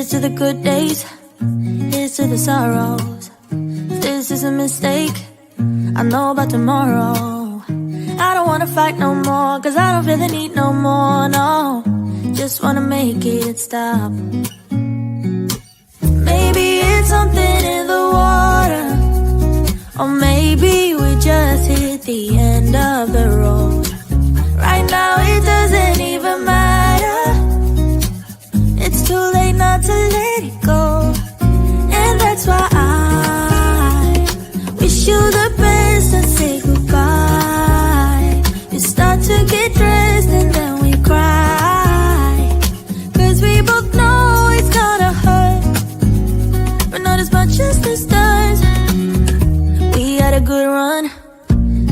Here's to the good days, here's to the sorrows. If this is a mistake, I know about tomorrow. I don't wanna fight no more, cause I don't feel the need no more, no. Just wanna make it stop. Maybe it's something in the water, or maybe we just hit the end of the road. Right now it doesn't even matter. It's too late not to let it go. And that's why I wish you the best and say goodbye. You start to get dressed and then we cry, cause we both know it's gonna hurt, but not as much as this does. We had a good run,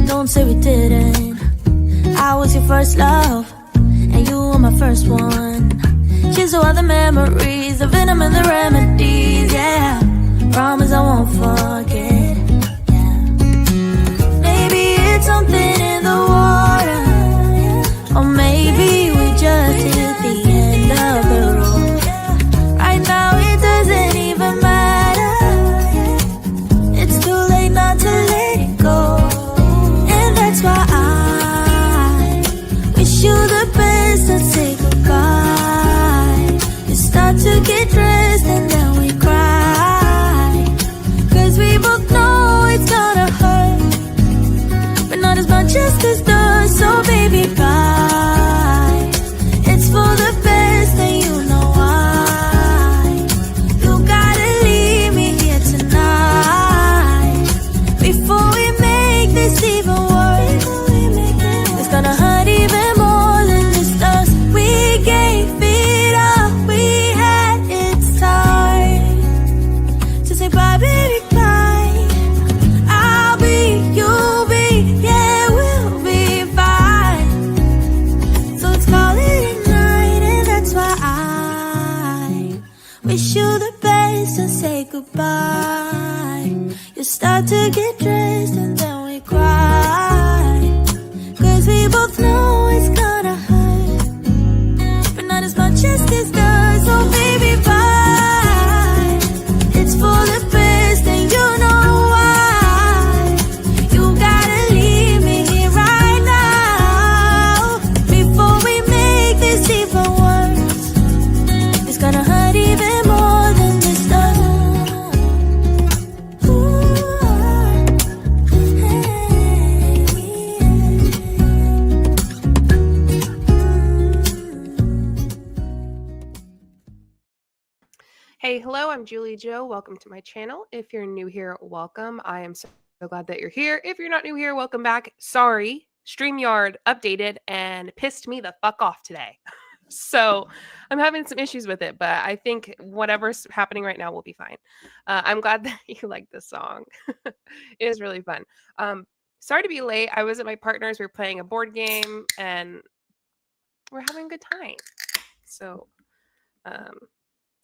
don't say we didn't. I was your first love, and you were my first one. Here's to all the memories, the venom and the remedies, yeah. Promise I won't forget, yeah. Maybe it's something in the water, or maybe we just hit the end of the road. Right now it doesn't even matter. It's too late not to let it go. And that's why I wish you the best and say goodbye. You start to get dressed and then we cry, cause we both know it's gonna hurt, but not as much as this does. So baby, bye. It's for the best and you know why. You gotta leave me here tonight before we make this even worse. It's gonna hurt even more than just us. We gave it up, we had it's time to say bye, baby, bye. I'll be, you'll be, yeah, we'll be fine. So let's call it a night, and that's why I wish you the best and say goodbye. You start to get dressed and then we cry, cause we both know it's gonna hurt, but not as much as this does. So baby, bye. It's for the best and you know why. You gotta leave me here right now before we make this even worse. It's gonna hurt even more than this does. Hey, hello, I'm JulieJo. Welcome to my channel. If you're new here, welcome. I am so glad that you're here. If you're not new here, welcome back. Sorry, StreamYard updated and pissed me the fuck off today. So I'm having some issues with it, but I think whatever's happening right now will be fine. I'm glad that you like this song. It is really fun. Sorry to be late. I was at my partner's. We were playing a board game and we're having a good time. So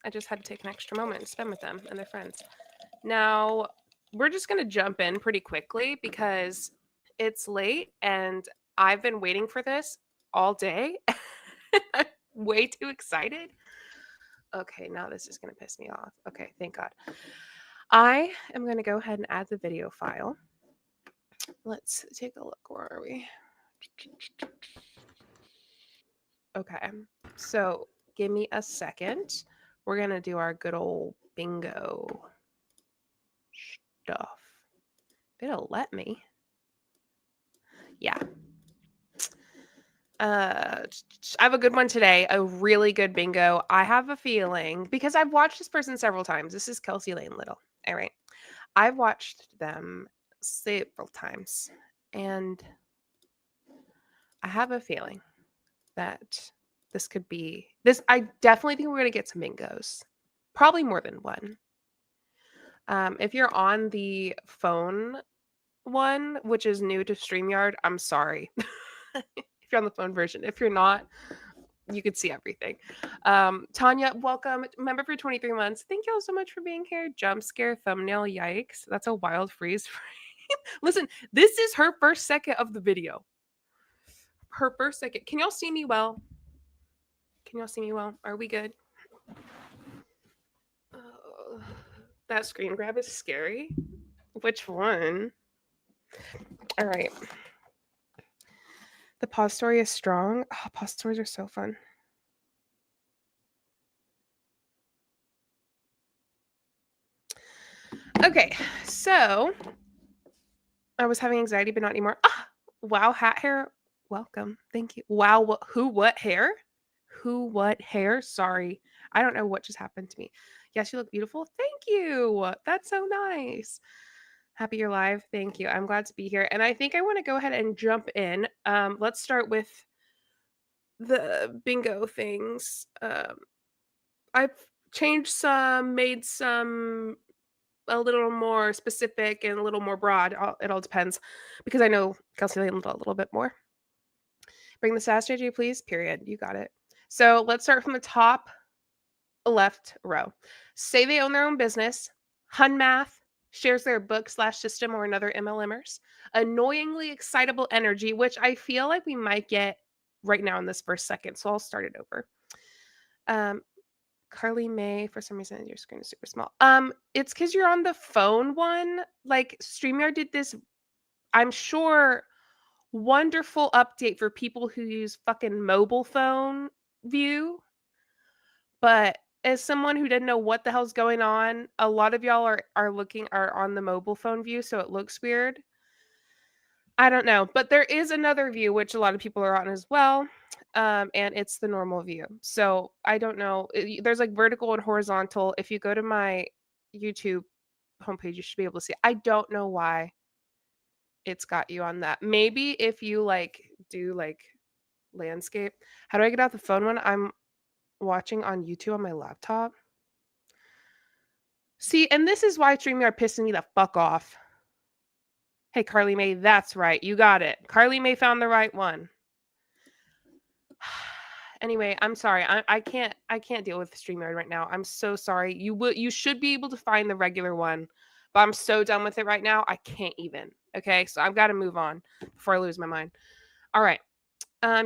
I just had to take an extra moment and spend with them and their friends. Now, we're just going to jump in pretty quickly because it's late and I've been waiting for this all day. I'm way too excited. Okay, now this is going to piss me off. Okay, thank God. I am going to go ahead and add the video file. Let's take a look. Where are we? Okay, so give me a second. We're going to do our good old bingo stuff. It'll let me. Yeah. I have a good one today. A really good bingo. I have a feeling, because I've watched this person several times. This is Kelsey Lane Little. All right. I've watched them several times. And I have a feeling that this could be this. I definitely think we're going to get some bingos. Probably more than one. If you're on the phone one, which is new to StreamYard, I'm sorry. If you're on the phone version. If you're not, you could see everything. Tanya, welcome. Member for 23 months. Thank you all so much for being here. Jump scare thumbnail. Yikes. That's a wild freeze frame. Listen, this is her first second of the video. Her first second. Can y'all see me well? Can y'all see me well? Are we good? That screen grab is scary. Which one? All right. The pause story is strong. Oh, pause stories are so fun. Okay, so I was having anxiety, but not anymore. Ah, wow, hat hair. Welcome. Thank you. Wow, what hair? Who, what hair? Sorry. I don't know what just happened to me. Yes, you look beautiful. Thank you. That's so nice. Happy you're live. Thank you. I'm glad to be here. And I think I want to go ahead and jump in. Let's start with the bingo things. I've changed some, made some a little more specific and a little more broad. It all depends because I know Kelsey Lane a little bit more. Bring the sass, JJ, please. Period. You got it. So let's start from the top left row. Say they own their own business. Hun Math shares their book/system or another MLMers. Annoyingly excitable energy, which I feel like we might get right now in this first second. So I'll start it over. Carly May, for some reason your screen is super small. It's because you're on the phone one. Like StreamYard did this, I'm sure, wonderful update for people who use fucking mobile phone view. But as someone who didn't know what the hell's going on, a lot of y'all are on the mobile phone view, so it looks weird. I don't know, but there is another view which a lot of people are on as well, and it's the normal view. So I don't know. There's like vertical and horizontal. If you go to my YouTube homepage, you should be able to see. I don't know why it's got you on that. Maybe if you like do like landscape. How do I get out the phone one? I'm watching on YouTube on my laptop. See, and this is why StreamYard pissing me the fuck off. Hey, Carly May, that's right. You got it. Carly May found the right one. Anyway, I'm sorry. I can't deal with StreamYard right now. I'm so sorry. You should be able to find the regular one, but I'm so done with it right now. I can't even. Okay, so I've got to move on before I lose my mind. All right.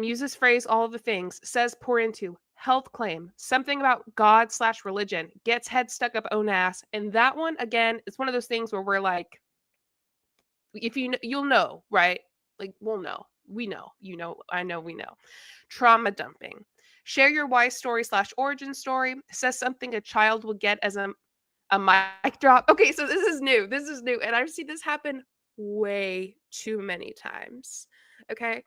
Use this phrase, all of the things. Says pour into. Health claim. Something about God/religion. Gets head stuck up own ass. And that one, again, is one of those things where we're like, if you'll know, right? Like, we'll know. We know. You know. I know we know. Trauma dumping. Share your why story/origin story. Says something a child will get as a mic drop. Okay, so this is new. This is new. And I've seen this happen way too many times. Okay.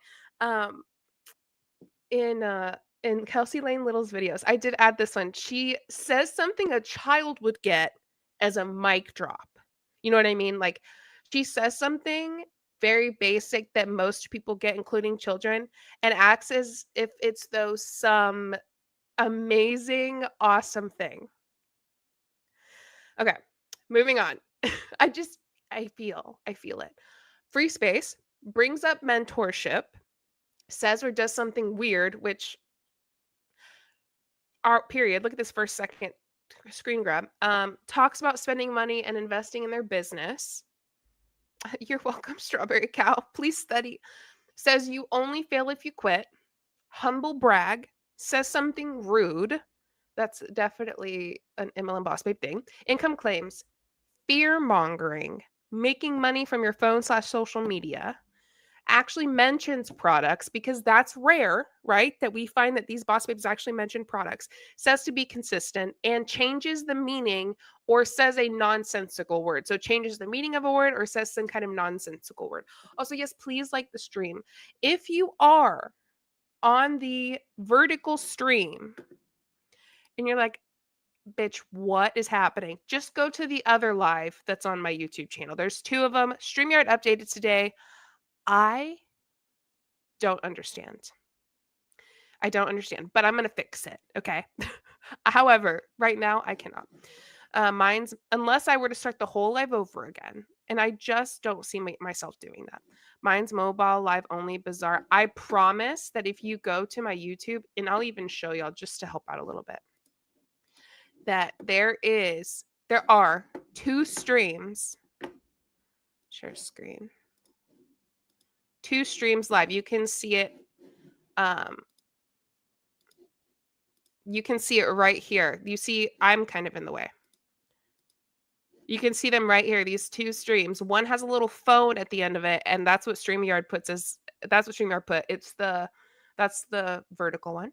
In Kelsey Lane Little's videos, I did add this one. She says something a child would get as a mic drop. You know what I mean? Like, she says something very basic that most people get, including children, and acts as if it's some amazing, awesome thing. Okay, moving on. I feel it. Free space brings up mentorship, says or does something weird, which period. Look at this first second screen grab. Talks about spending money and investing in their business. You're welcome, Strawberry Cow. Please study. Says you only fail if you quit. Humble brag. Says something rude. That's definitely an MLM boss babe thing. Income claims. Fear mongering. Making money from your phone/social media. Actually mentions products because that's rare, right? That we find that these boss babes actually mention products, says to be consistent and changes the meaning or says a nonsensical word. So changes the meaning of a word or says some kind of nonsensical word. Also, yes, please like the stream. If you are on the vertical stream and you're like, bitch, what is happening? Just go to the other live that's on my YouTube channel. There's 2 of them. StreamYard updated today. I don't understand. I don't understand, but I'm going to fix it. Okay. However, right now I cannot. Mine's, unless I were to start the whole live over again, and I just don't see myself doing that. Mine's mobile live only, bizarre. I promise that if you go to my YouTube, and I'll even show y'all just to help out a little bit, that there are 2 streams. Share screen. 2 streams live. You can see it. You can see it right here. You see, I'm kind of in the way. You can see them right here, these two streams. One has a little phone at the end of it, and that's what StreamYard put. That's the vertical one.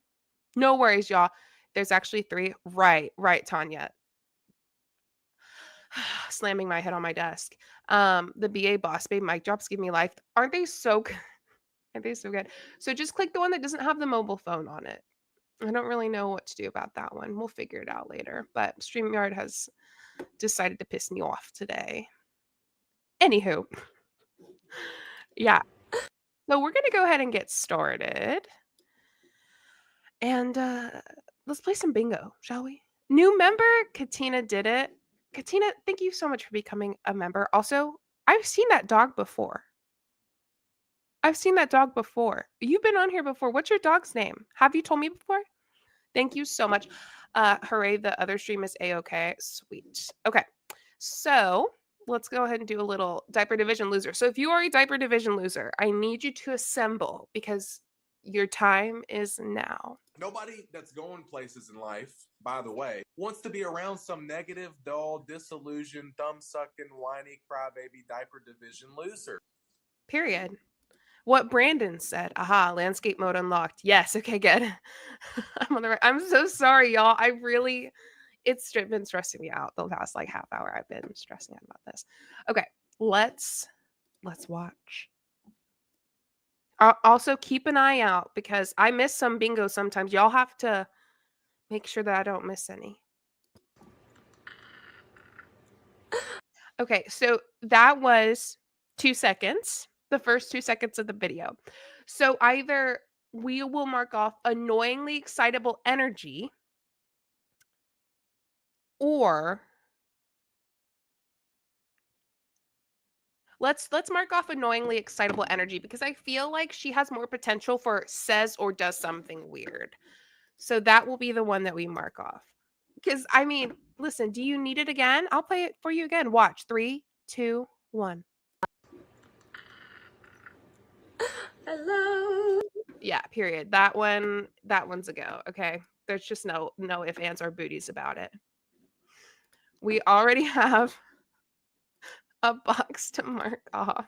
No worries, y'all. There's actually 3. Right, Tanya. Slamming my head on my desk. The BA Boss Babe mic drops give me life. Aren't they so good? Aren't they so good? So just click the one that doesn't have the mobile phone on it. I don't really know what to do about that one. We'll figure it out later. But StreamYard has decided to piss me off today. Anywho. Yeah. So we're going to go ahead and get started. And let's play some bingo, shall we? New member, Katina did it. Katina, thank you so much for becoming a member. Also, I've seen that dog before. You've been on here before. What's your dog's name? Have you told me before? Thank you so much. Hooray, the other stream is A-okay. Sweet. Okay, so let's go ahead and do a little diaper division loser. So if you are a diaper division loser, I need you to assemble because your time is now. Nobody that's going places in life, by the way, wants to be around some negative, dull, disillusioned, thumb-sucking, whiny, crybaby, diaper division loser. Period. What Brandon said. Aha, landscape mode unlocked. Yes, okay, good. I'm on the right. I'm so sorry, y'all. It's been stressing me out the past like half hour. I've been stressing out about this. Okay, let's watch. Also, keep an eye out because I miss some bingo sometimes. Y'all have to make sure that I don't miss any. Okay, so that was 2 seconds, the first 2 seconds of the video. So either we will mark off annoyingly excitable energy or let's mark off annoyingly excitable energy because I feel like she has more potential for says or does something weird. So that will be the one that we mark off. Because I mean, listen, do you need it again? I'll play it for you again. Watch. 3, 2, 1. Hello. Yeah, period. That one's a go. Okay. There's just no ifs, ands, or booties about it. We already have a box to mark off.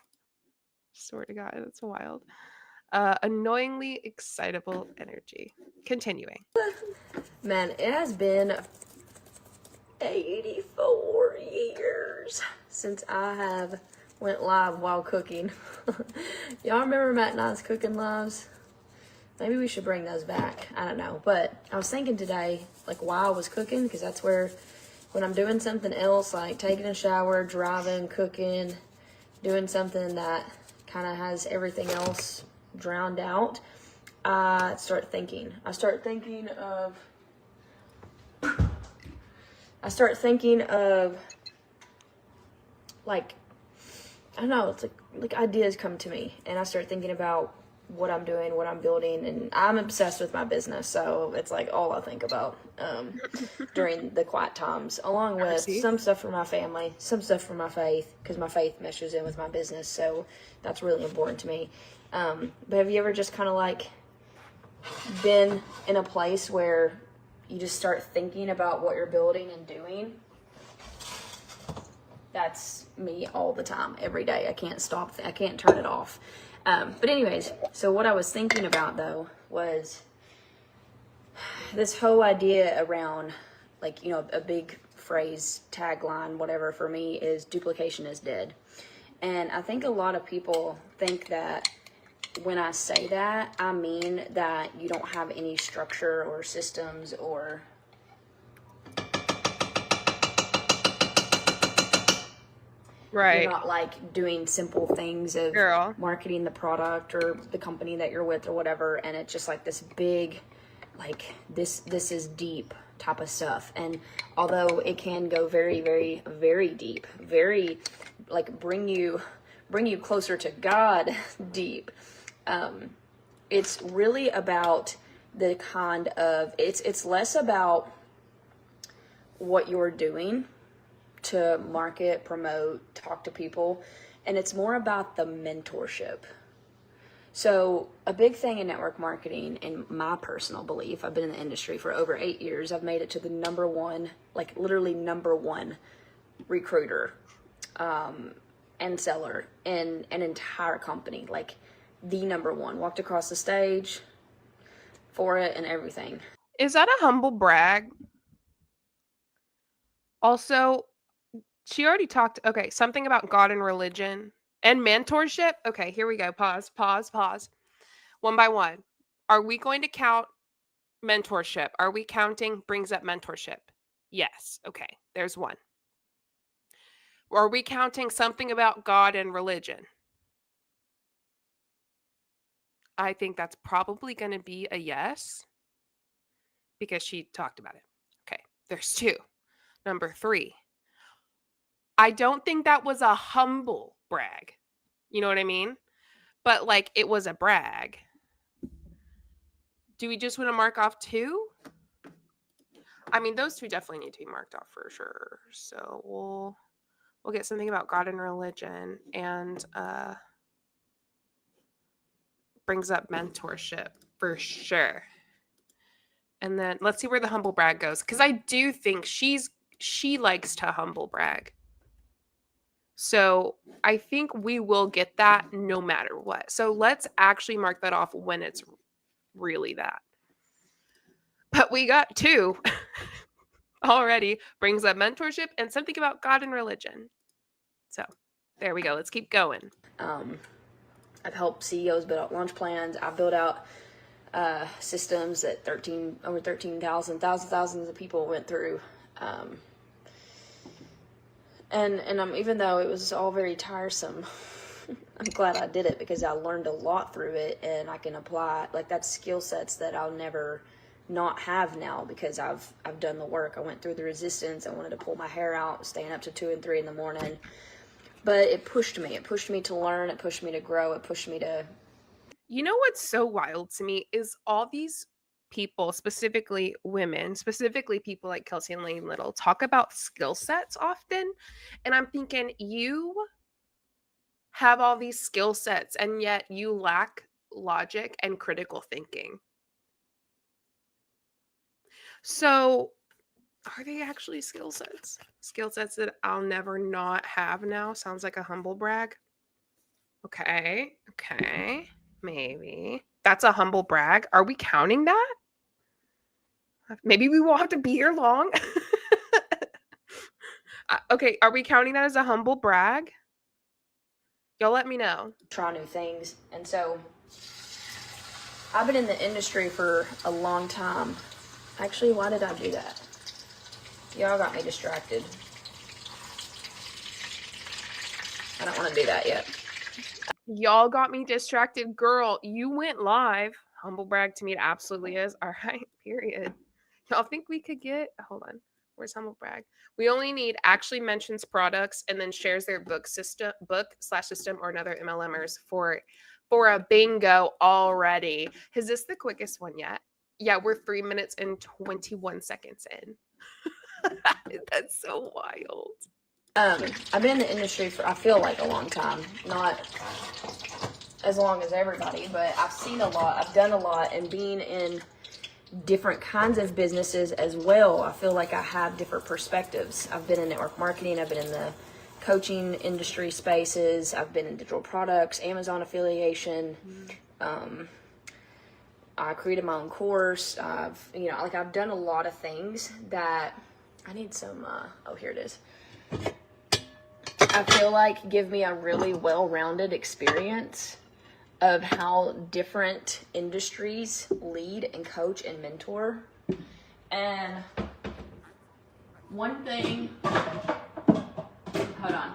Swear to God, that's wild. Annoyingly excitable energy. Continuing. Man, it has been 84 years since I have went live while cooking. Y'all remember Matt and I's cooking lives? Maybe we should bring those back. I don't know. But I was thinking today, like while I was cooking, because that's where, when I'm doing something else, like taking a shower, driving, cooking, doing something that kind of has everything else drowned out, I start thinking of like, I don't know, it's like ideas come to me and I start thinking about what I'm doing, what I'm building, and I'm obsessed with my business, so it's like all I think about during the quiet times, along with some stuff for my family, some stuff for my faith, because my faith meshes in with my business, so that's really important to me. But have you ever just kind of like been in a place where you just start thinking about what you're building and doing? That's me all the time, every day. I can't stop. I can't turn it off. But anyways, so what I was thinking about though was this whole idea around, like, you know, a big phrase, tagline, whatever for me is duplication is dead. And I think a lot of people think that when I say that, I mean that you don't have any structure or systems or right. You're not like doing simple things of marketing the product or the company that you're with or whatever, and it's just like this big, like this is deep type of stuff. And although it can go very, very, very deep, very like bring you closer to God deep, it's really about the kind of it's less about what you're doing to market, promote, talk to people, and it's more about the mentorship. So a big thing in network marketing, in my personal belief, I've been in the industry for over 8 years. I've made it to the number one, like literally number one recruiter and seller in an entire company, like the number one. Walked across the stage for it and everything. Is that a humble brag? Also, she already talked, okay, something about God and religion and mentorship. Okay, here we go. Pause. One by one. Are we going to count mentorship? Are we counting brings up mentorship? Yes. Okay, there's one. Are we counting something about God and religion? I think that's probably going to be a yes because she talked about it. Okay, there's two. Number 3. I don't think that was a humble brag. You know what I mean? But like it was a brag. Do we just want to mark off 2? I mean, those 2 definitely need to be marked off for sure. So we'll get something about God and religion and brings up mentorship for sure. And then let's see where the humble brag goes, because I do think she likes to humble brag. So I think we will get that no matter what. So let's actually mark that off when it's really that. But we got 2 already. Brings up mentorship and something about God and religion. So there we go. Let's keep going. I've helped CEOs build out launch plans. I've built out systems that over 13,000, thousands of people went through. And even though it was all very tiresome, I'm glad I did it because I learned a lot through it, and I can apply, like, that's skill sets that I'll never not have now because I've done the work. I went through the resistance. I wanted to pull my hair out, staying up to 2 and 3 in the morning. But it pushed me. It pushed me to learn. It pushed me to grow. It pushed me to... You know what's so wild to me is all these people, specifically women, specifically people like Kelsey and Lane Little, talk about skill sets often. And I'm thinking, you have all these skill sets and yet you lack logic and critical thinking. So are they actually skill sets? Skill sets that I'll never not have now? Sounds like a humble brag. Okay. Maybe. That's a humble brag. Are we counting that? Maybe we won't have to be here long. Okay, are we counting that as a humble brag? Y'all let me know. Try new things. And so I've been in the industry for a long time. Actually, why did I do that? Y'all got me distracted. I don't want to do that yet. Y'all got me distracted. Girl, you went live. Humble brag to me, it absolutely is. All right, period. Y'all think we could get, hold on. Where's humble brag? We only need actually mentions products and then shares their book/system or another MLMers for a bingo already. Is this the quickest one yet? Yeah, we're 3 minutes and 21 seconds in. That's so wild. I've been in the industry for, I feel like, a long time. Not as long as everybody, but I've seen a lot. I've done a lot, and being in different kinds of businesses as well, I feel like I have different perspectives. I've been in network marketing. I've been in the coaching industry spaces. I've been in digital products, Amazon affiliation. I created my own course. I've done a lot of things that I need some, here it is. I feel like give me a really well-rounded experience of how different industries lead and coach and mentor. And one thing, hold on.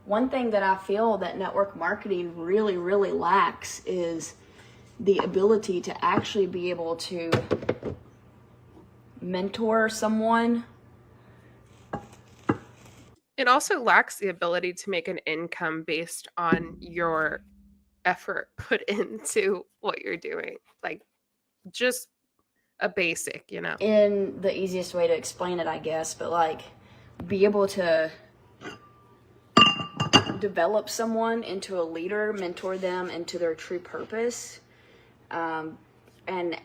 One thing that I feel that network marketing really, really lacks is the ability to actually be able to mentor someone. It also lacks the ability to make an income based on your effort put into what you're doing. Like, just a basic, you know. In the easiest way to explain it, I guess, but like, be able to develop someone into a leader, mentor them into their true purpose, and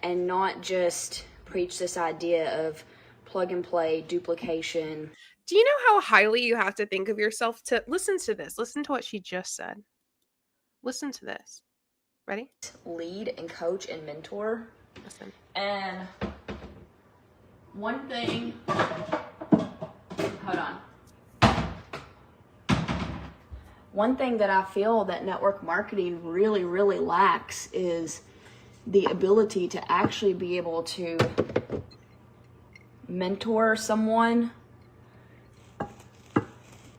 not just preach this idea of plug and play, duplication. Do you know how highly you have to think of yourself to listen to this? Listen to what she just said. Listen to this. Ready? Lead and coach and mentor. Listen. And one thing, hold on. One thing that I feel that network marketing really, really lacks is the ability to actually be able to mentor someone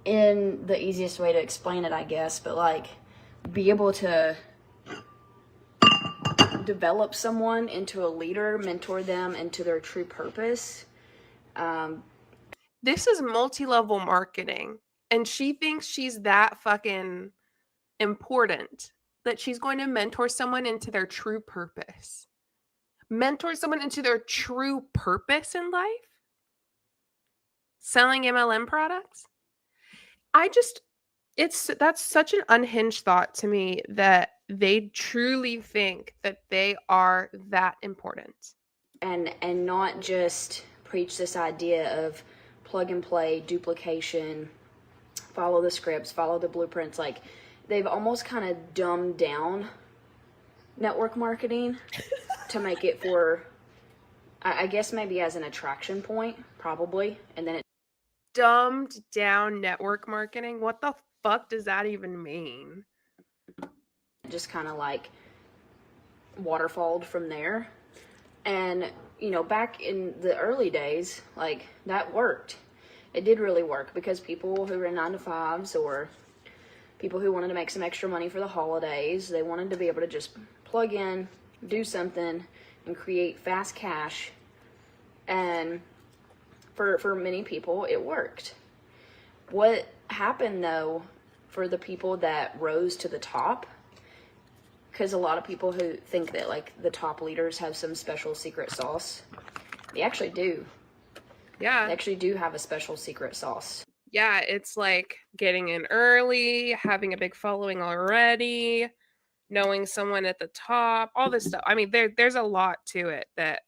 in the easiest way to explain it, I guess, but like be able to develop someone into a leader, mentor them into their true purpose. This is multi-level marketing, and she thinks she's that fucking important that she's going to mentor someone into their true purpose. Mentor someone into their true purpose in life? Selling MLM products? That's such an unhinged thought to me that they truly think that they are that important. And not just preach this idea of plug and play, duplication, follow the scripts, follow the blueprints. Like, they've almost kind of dumbed down network marketing to make it for, I guess maybe as an attraction point, probably. And then it dumbed down network marketing? What the fuck does that even mean? Just kind of like waterfalled from there. And, you know, back in the early days, like, that worked. It did really work because people who were in 9-to-5s or people who wanted to make some extra money for the holidays, they wanted to be able to just plug in, do something, and create fast cash. And for many people, it worked. What happened, though, for the people that rose to the top, because a lot of people who think that, like, the top leaders have some special secret sauce, they actually do. Yeah. They actually do have a special secret sauce. Yeah, it's like getting in early, having a big following already, knowing someone at the top, all this stuff. I mean, there's a lot to it that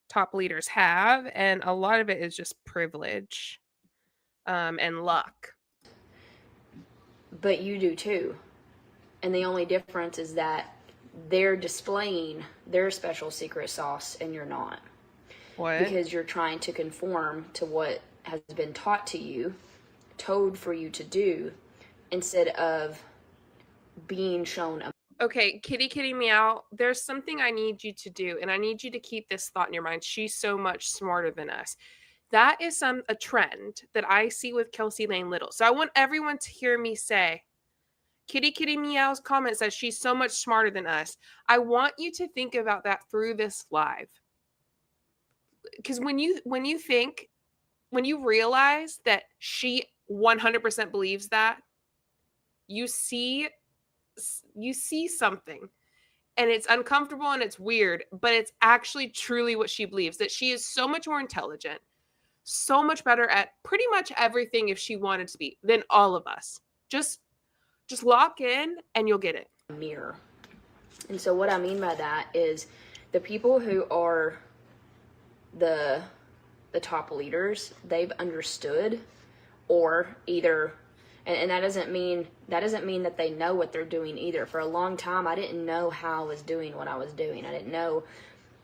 top leaders have, and a lot of it is just privilege and luck. But you do too. And the only difference is that they're displaying their special secret sauce and you're not. What? Because you're trying to conform to what has been taught to you, told for you to do, instead of being shown a... Okay, kitty meow, there's something I need you to do, and I need you to keep this thought in your mind. She's so much smarter than us. That is a trend that I see with Kelsey Lane Little. So I want everyone to hear me say, Kitty Meow's comment says she's so much smarter than us. I want you to think about that through this live. Because when you realize that she 100% believes that, you see something, and it's uncomfortable and it's weird, but it's actually truly what she believes, that she is so much more intelligent, so much better at pretty much everything if she wanted to be than all of us. Just lock in and you'll get it. Mirror. And so what I mean by that is the people who are the top leaders, they've understood, or either, and that doesn't mean that they know what they're doing either. For a long time, I didn't know how I was doing what I was doing. I didn't know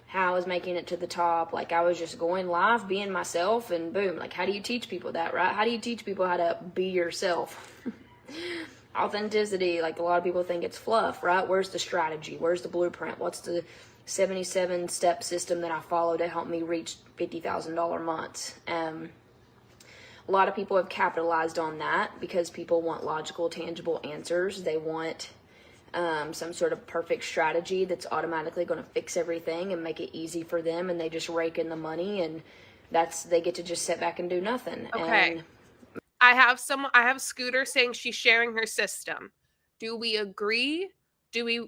how I was making it to the top. Like, I was just going live, being myself, and boom. Like, how do you teach people that, right? How do you teach people how to be yourself? Authenticity, like, a lot of people think it's fluff, right? Where's the strategy? Where's the blueprint? What's the 77-step system that I follow to help me reach $50,000 months? A lot of people have capitalized on that because people want logical, tangible answers. They want some sort of perfect strategy that's automatically going to fix everything and make it easy for them, and they just rake in the money, and they get to just sit back and do nothing. Okay. And I have Scooter saying she's sharing her system. Do we agree? Do we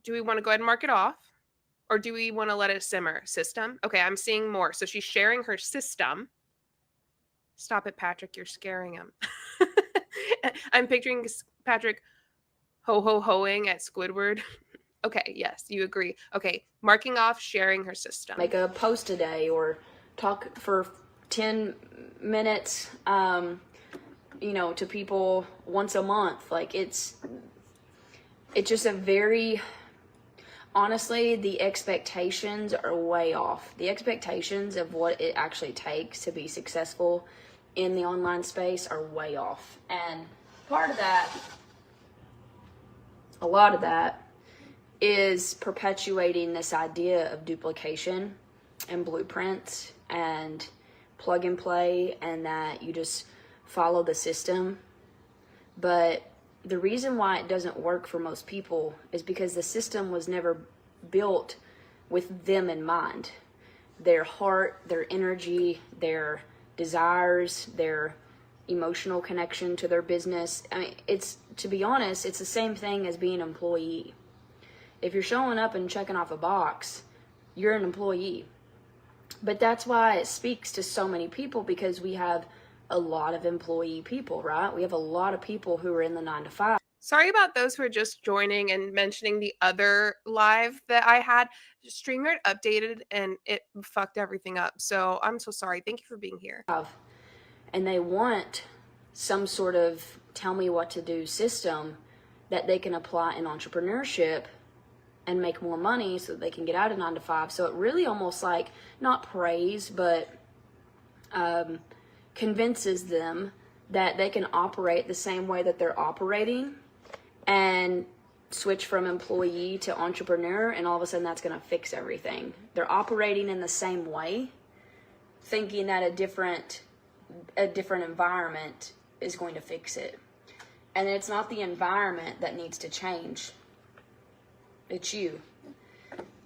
want to go ahead and mark it off? Or do we want to let it simmer? System? Okay, I'm seeing more. So she's sharing her system. Stop it, Patrick. You're scaring him. I'm picturing Patrick ho-ho-hoing at Squidward. Okay, yes, you agree. Okay, marking off sharing her system. Make a post a day or talk for 10 minutes, you know, to people once a month. Like it's just a very, honestly, the expectations are way off. The expectations of what it actually takes to be successful in the online space are way off. And part of that, a lot of that, is perpetuating this idea of duplication and blueprints and plug and play, and that you just follow the system. But the reason why it doesn't work for most people is because the system was never built with them in mind. Their heart, their energy, their desires, their emotional connection to their business. I mean, it's, to be honest, it's the same thing as being an employee. If you're showing up and checking off a box, you're an employee. But that's why it speaks to so many people, because we have a lot of employee people, right? We have a lot of people who are in the 9 to 5. Sorry about those who are just joining and mentioning the other live that I had. StreamYard updated and it fucked everything up. So I'm so sorry. Thank you for being here. And they want some sort of tell me what to do system that they can apply in entrepreneurship and make more money so that they can get out of 9 to 5. So it really almost like, not praise, but convinces them that they can operate the same way that they're operating and switch from employee to entrepreneur, and all of a sudden that's going to fix everything. They're operating in the same way, thinking that a different environment is going to fix it. And it's not the environment that needs to change. It's you.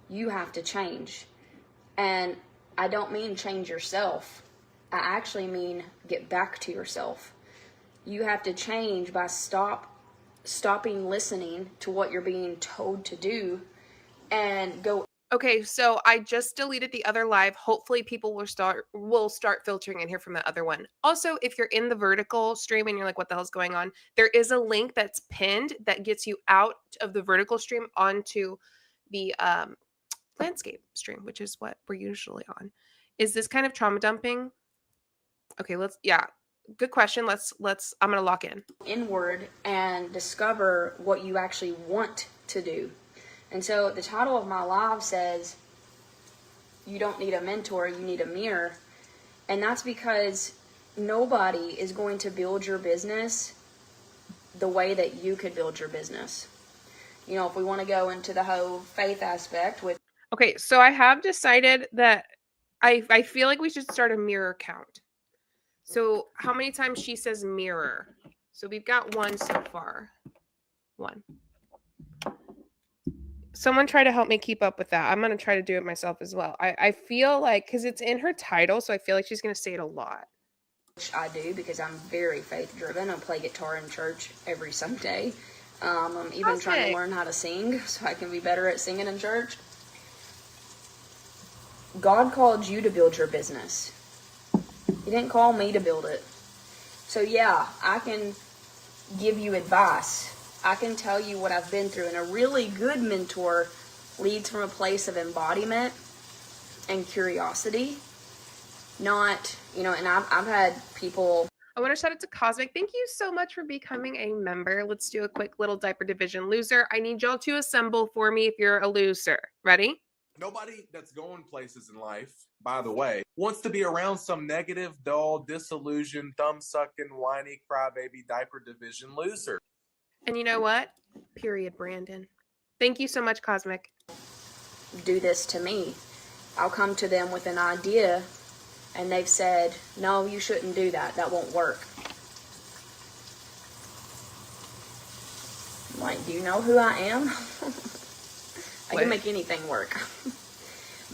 You have to change. And I don't mean change yourself. I actually mean get back to yourself. You have to change by stopping listening to what you're being told to do and go. Okay, so I just deleted the other live. Hopefully people will start filtering in here from the other one. Also, if you're in the vertical stream and you're like, what the hell's going on? There is a link that's pinned that gets you out of the vertical stream onto the landscape stream, which is what we're usually on. Is this kind of trauma dumping? Okay, good question. I'm going to lock in. Inward and discover what you actually want to do. And so the title of my live says, you don't need a mentor, you need a mirror. And that's because nobody is going to build your business the way that you could build your business. You know, if we want to go into the whole faith aspect with. Okay, so I have decided that I feel like we should start a mirror count. So how many times she says mirror? So we've got 1 so far. 1. Someone try to help me keep up with that. I'm going to try to do it myself as well. I feel like, because it's in her title, so I feel like she's going to say it a lot. Which I do, because I'm very faith driven. I play guitar in church every Sunday. I'm even trying to learn how to sing so I can be better at singing in church. God called you to build your business. He didn't call me to build it. So yeah, I can give you advice. I can tell you what I've been through. And a really good mentor leads from a place of embodiment and curiosity. Not, you know, and I've had people. I want to shout out to Cosmic. Thank you so much for becoming a member. Let's do a quick little diaper division loser. I need y'all to assemble for me if you're a loser. Ready? Nobody that's going places in life, by the way, wants to be around some negative, dull, disillusioned, thumb-sucking, whiny, crybaby, diaper division loser. And you know what? Period, Brandon. Thank you so much, Cosmic. Do this to me. I'll come to them with an idea, and they've said, no, you shouldn't do that. That won't work. I'm like, do you know who I am? I can make anything work.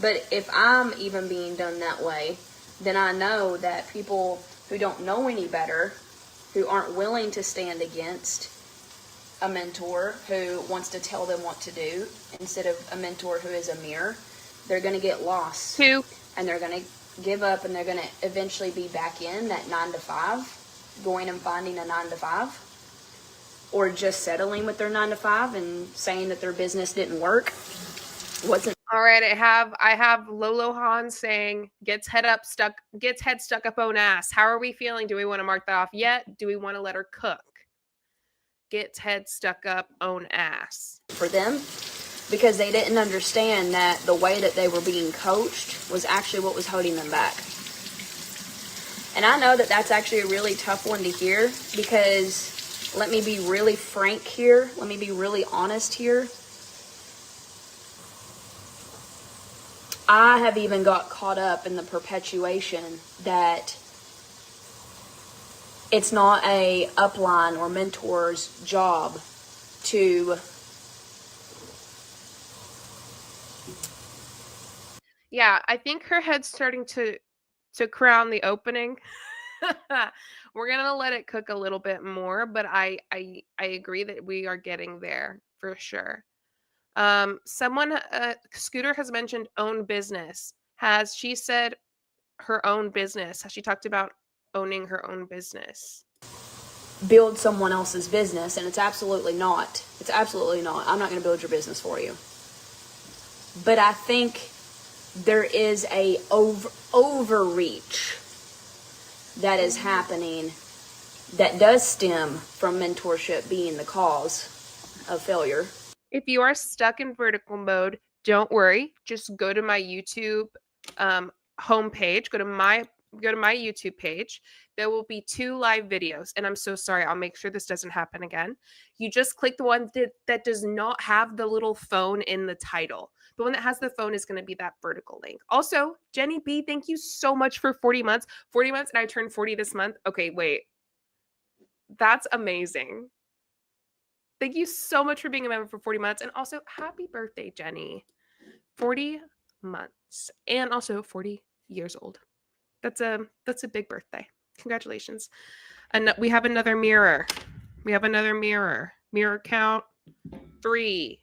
But if I'm even being done that way, then I know that people who don't know any better, who aren't willing to stand against a mentor who wants to tell them what to do instead of a mentor who is a mirror, they're going to get lost. And they're going to give up, and they're going to eventually be back in that 9 to 5, going and finding a 9 to 5. Or just settling with their 9 to 5 and saying that their business didn't work. All All right, I have Lolo Han saying gets head stuck up own ass. How are we feeling? Do we want to mark that off yet? Do we want to let her cook? Gets head stuck up own ass. For them, because they didn't understand that the way that they were being coached was actually what was holding them back. And I know that that's actually a really tough one to hear, because let me be really frank here. Let me be really honest here. I have even got caught up in the perpetuation that it's not a upline or mentor's job to... Yeah, I think her head's starting to crown the opening. We're gonna let it cook a little bit more, but I agree that we are getting there for sure. Scooter has mentioned own business. Has she said her own business? Has she talked about owning her own business? Build someone else's business, and it's absolutely not. It's absolutely not. I'm not going to build your business for you. But I think there is a overreach that is happening that does stem from mentorship being the cause of failure. If you are stuck in vertical mode, don't worry. Just go to my YouTube homepage. Go to my YouTube page. There will be 2 live videos, and I'm so sorry. I'll make sure this doesn't happen again. You just click the one that does not have the little phone in the title. The one that has the phone is going to be that vertical link. Also, Jenny B, thank you so much for 40 months. 40 months, and I turned 40 this month. Okay, wait. That's amazing. Thank you so much for being a member for 40 months. And also, happy birthday, Jenny. 40 months. And also 40 years old. That's a big birthday. Congratulations. And we have another mirror. Mirror count 3.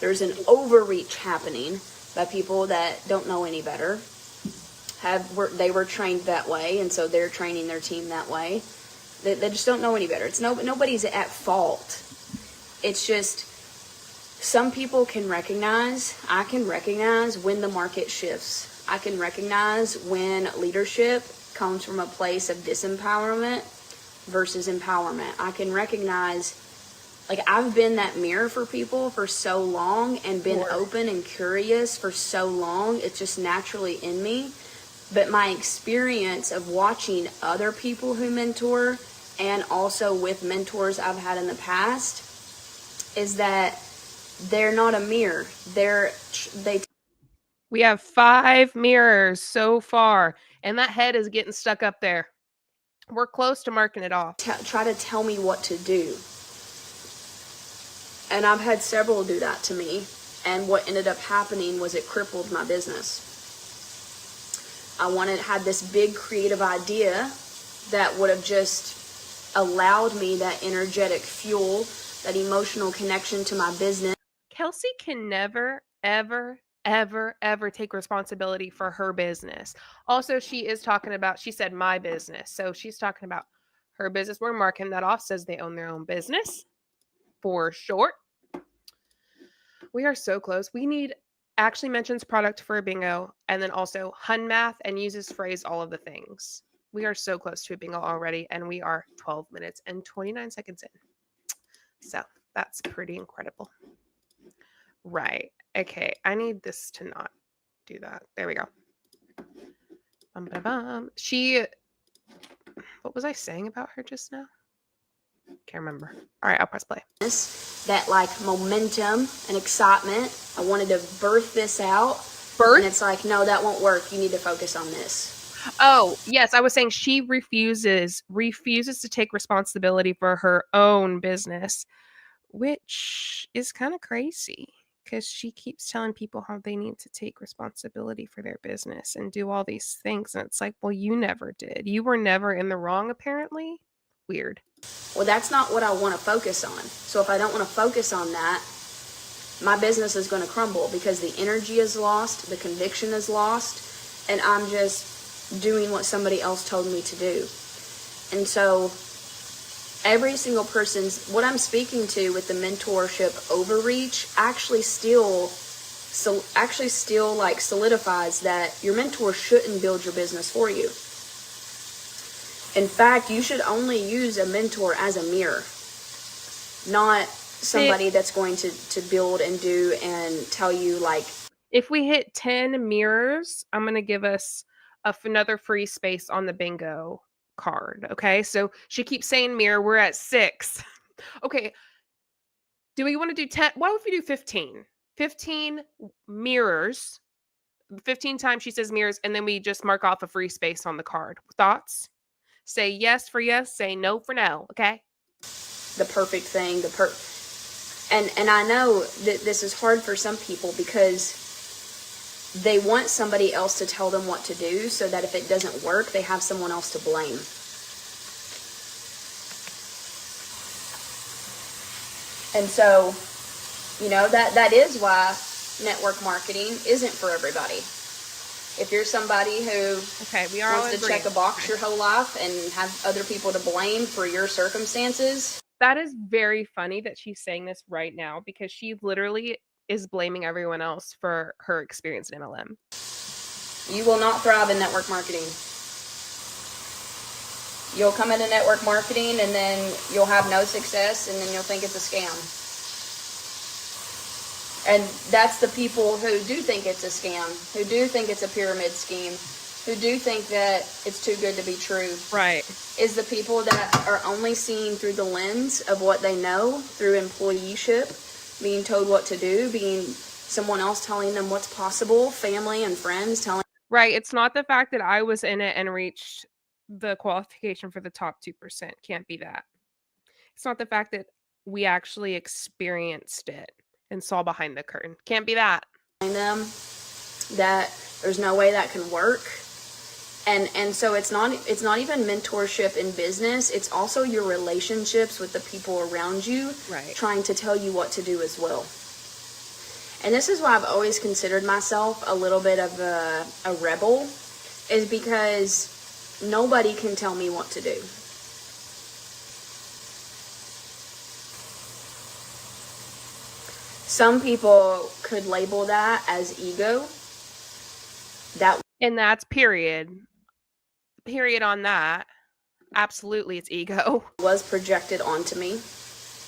There's an overreach happening by people that don't know any better. They were trained that way, and so they're training their team that way. They just don't know any better. It's nobody's at fault. It's just some people can recognize. I can recognize when the market shifts. I can recognize when leadership comes from a place of disempowerment versus empowerment. I can recognize, like, I've been that mirror for people for so long and been open and curious for so long. It's just naturally in me. But my experience of watching other people who mentor and also with mentors I've had in the past is that they're not a mirror. We have 5 mirrors so far, and that head is getting stuck up there. We're close to marking it off. Try to tell me what to do. And I've had several do that to me. And what ended up happening was it crippled my business. I had this big creative idea that would have just allowed me that energetic fuel, that emotional connection to my business. Kelsey can never, ever, ever, ever take responsibility for her business. Also, she said my business. So she's talking about her business. We're marking that off, says they own their own business for short. We are so close. We need actually mentions product for a bingo, and then also hun math and uses phrase all of the things. We are so close to a bingo already, and we are 12 minutes and 29 seconds in. So that's pretty incredible. Right. Okay. I need this to not do that. There we go. What was I saying about her just now? Can't remember. All right, I'll press play. That like momentum and excitement. I wanted to birth this out. And it's like, no, that won't work. You need to focus on this. Oh, yes. I was saying she refuses to take responsibility for her own business, which is kind of crazy because she keeps telling people how they need to take responsibility for their business and do all these things. And it's like, well, you never did. You were never in the wrong, apparently. Weird. Well, that's not what I want to focus on. So if I don't want to focus on that, my business is going to crumble because the energy is lost, the conviction is lost, and I'm just doing what somebody else told me to do. And so every single person's, what I'm speaking to with the mentorship overreach actually still actually still like solidifies that your mentor shouldn't build your business for you. In fact, you should only use a mentor as a mirror, not somebody that's going to build and do and tell you like. If we hit 10 mirrors, I'm going to give us another free space on the bingo card. Okay. So she keeps saying mirror. We're at 6. Okay. Do we want to do 10? What if we do 15? 15 mirrors. 15 times she says mirrors, and then we just mark off a free space on the card. Thoughts? Say yes for yes, say no for no, okay? The perfect thing, and I know that this is hard for some people because they want somebody else to tell them what to do so that if it doesn't work, they have someone else to blame. And so, you know, that is why network marketing isn't for everybody. If you're somebody who wants to check a box your whole life and have other people to blame for your circumstances. That is very funny that she's saying this right now because she literally is blaming everyone else for her experience in MLM. You will not thrive in network marketing. You'll come into network marketing and then you'll have no success and then you'll think it's a scam. And that's the people who do think it's a scam, who do think it's a pyramid scheme, who do think that it's too good to be true. Right. Is the people that are only seeing through the lens of what they know, through employeeship, being told what to do, being someone else telling them what's possible, family and friends telling. Right. It's not the fact that I was in it and reached the qualification for the top 2%. Can't be that. It's not the fact that we actually experienced it and saw behind the curtain. Can't be that. Them that there's no way that can work. And so it's not even mentorship in business. It's also your relationships with the people around you, right, trying to tell you what to do as well. And this is why I've always considered myself a little bit of a rebel, is because nobody can tell me what to do. Some people could label that as ego. And that's period. Period on that. Absolutely, it's ego. Was projected onto me.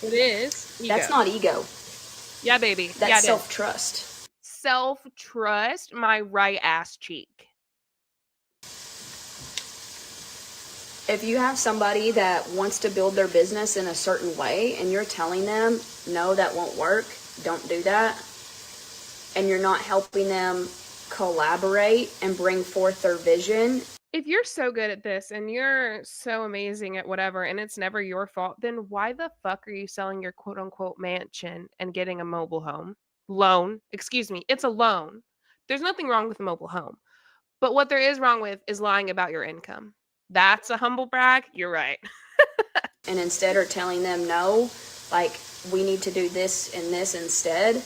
It is ego. That's not ego. Yeah, baby. That's self-trust. Self-trust, my right ass cheek. If you have somebody that wants to build their business in a certain way and you're telling them, no, that won't work, don't do that, and you're not helping them collaborate and bring forth their vision. If you're so good at this and you're so amazing at whatever and it's never your fault, then why the fuck are you selling your quote unquote mansion and getting a mobile home? Loan. Excuse me. It's a loan. There's nothing wrong with a mobile home. But what there is wrong with is lying about your income. That's a humble brag. You're right. And instead are telling them no, like we need to do this and this instead.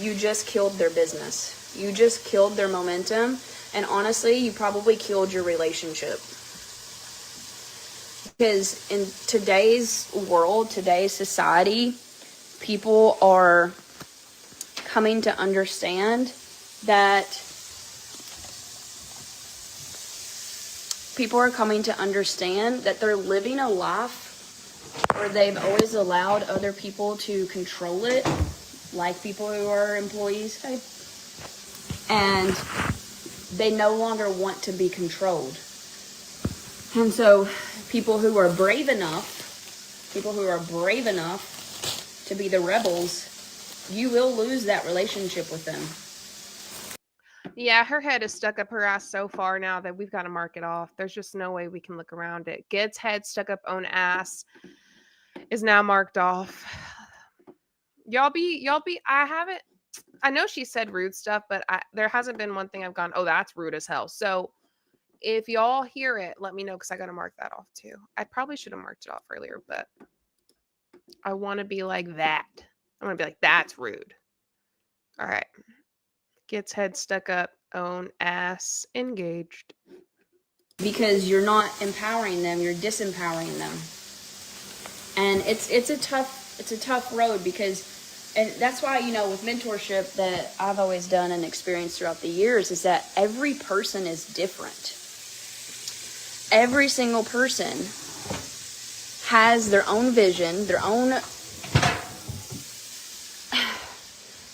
You just killed their business. You just killed their momentum. And honestly, you probably killed your relationship. Because in today's world, today's society, people are coming to understand that they're living a life where they've always allowed other people to control it, like people who are employees, and they no longer want to be controlled. And so people who are brave enough to be the rebels, you will lose that relationship with them. Yeah, her head is stuck up her ass so far now that we've got to mark it off. There's just no way we can look around it. Gets head stuck up own ass is now marked off. Y'all be, I know she said rude stuff, but there hasn't been one thing I've gone, oh, that's rude as hell. So if y'all hear it, let me know because I got to mark that off too. I probably should have marked it off earlier, but I want to be like that. I want to be like, that's rude. All right. Gets head stuck up, own ass engaged. Because you're not empowering them, you're disempowering them. And it's a tough road because And that's why, you know, with mentorship that I've always done and experienced throughout the years is that every person is different. Every single person has their own vision, their own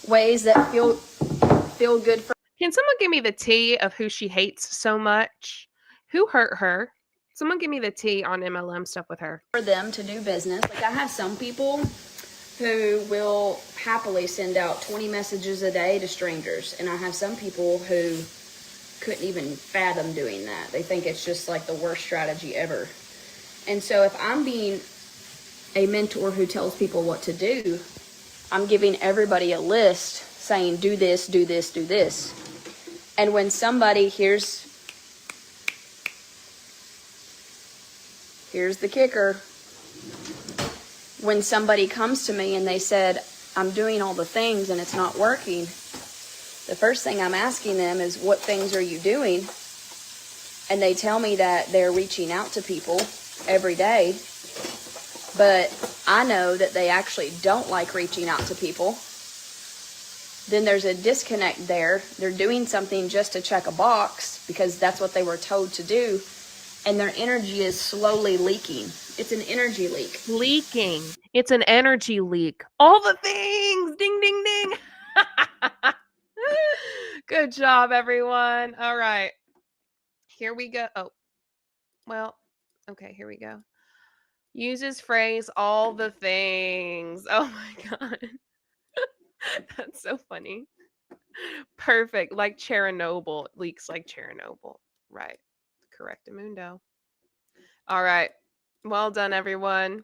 ways that feel good for. Can someone give me the tea of who she hates so much? Who hurt her? Someone give me the tea on MLM stuff with her. For them to do business. Like I have some people who will happily send out 20 messages a day to strangers. And I have some people who couldn't even fathom doing that. They think it's just like the worst strategy ever. And so if I'm being a mentor who tells people what to do, I'm giving everybody a list saying, do this, do this, do this. And when somebody, here's the kicker. When somebody comes to me and they said, I'm doing all the things and it's not working, the first thing I'm asking them is, what things are you doing? And they tell me that they're reaching out to people every day, but I know that they actually don't like reaching out to people. Then there's a disconnect there. They're doing something just to check a box because that's what they were told to do, and their energy is slowly leaking. It's an energy leak. Leaking. It's an energy leak. All the things. Ding, ding, ding. Good job, everyone. All right. Here we go. Oh, well, okay, here we go. Uses phrase, all the things. Oh my God. That's so funny. Perfect. Like Chernobyl. Leaks like Chernobyl. Right. Correctamundo. All right. Well done, everyone.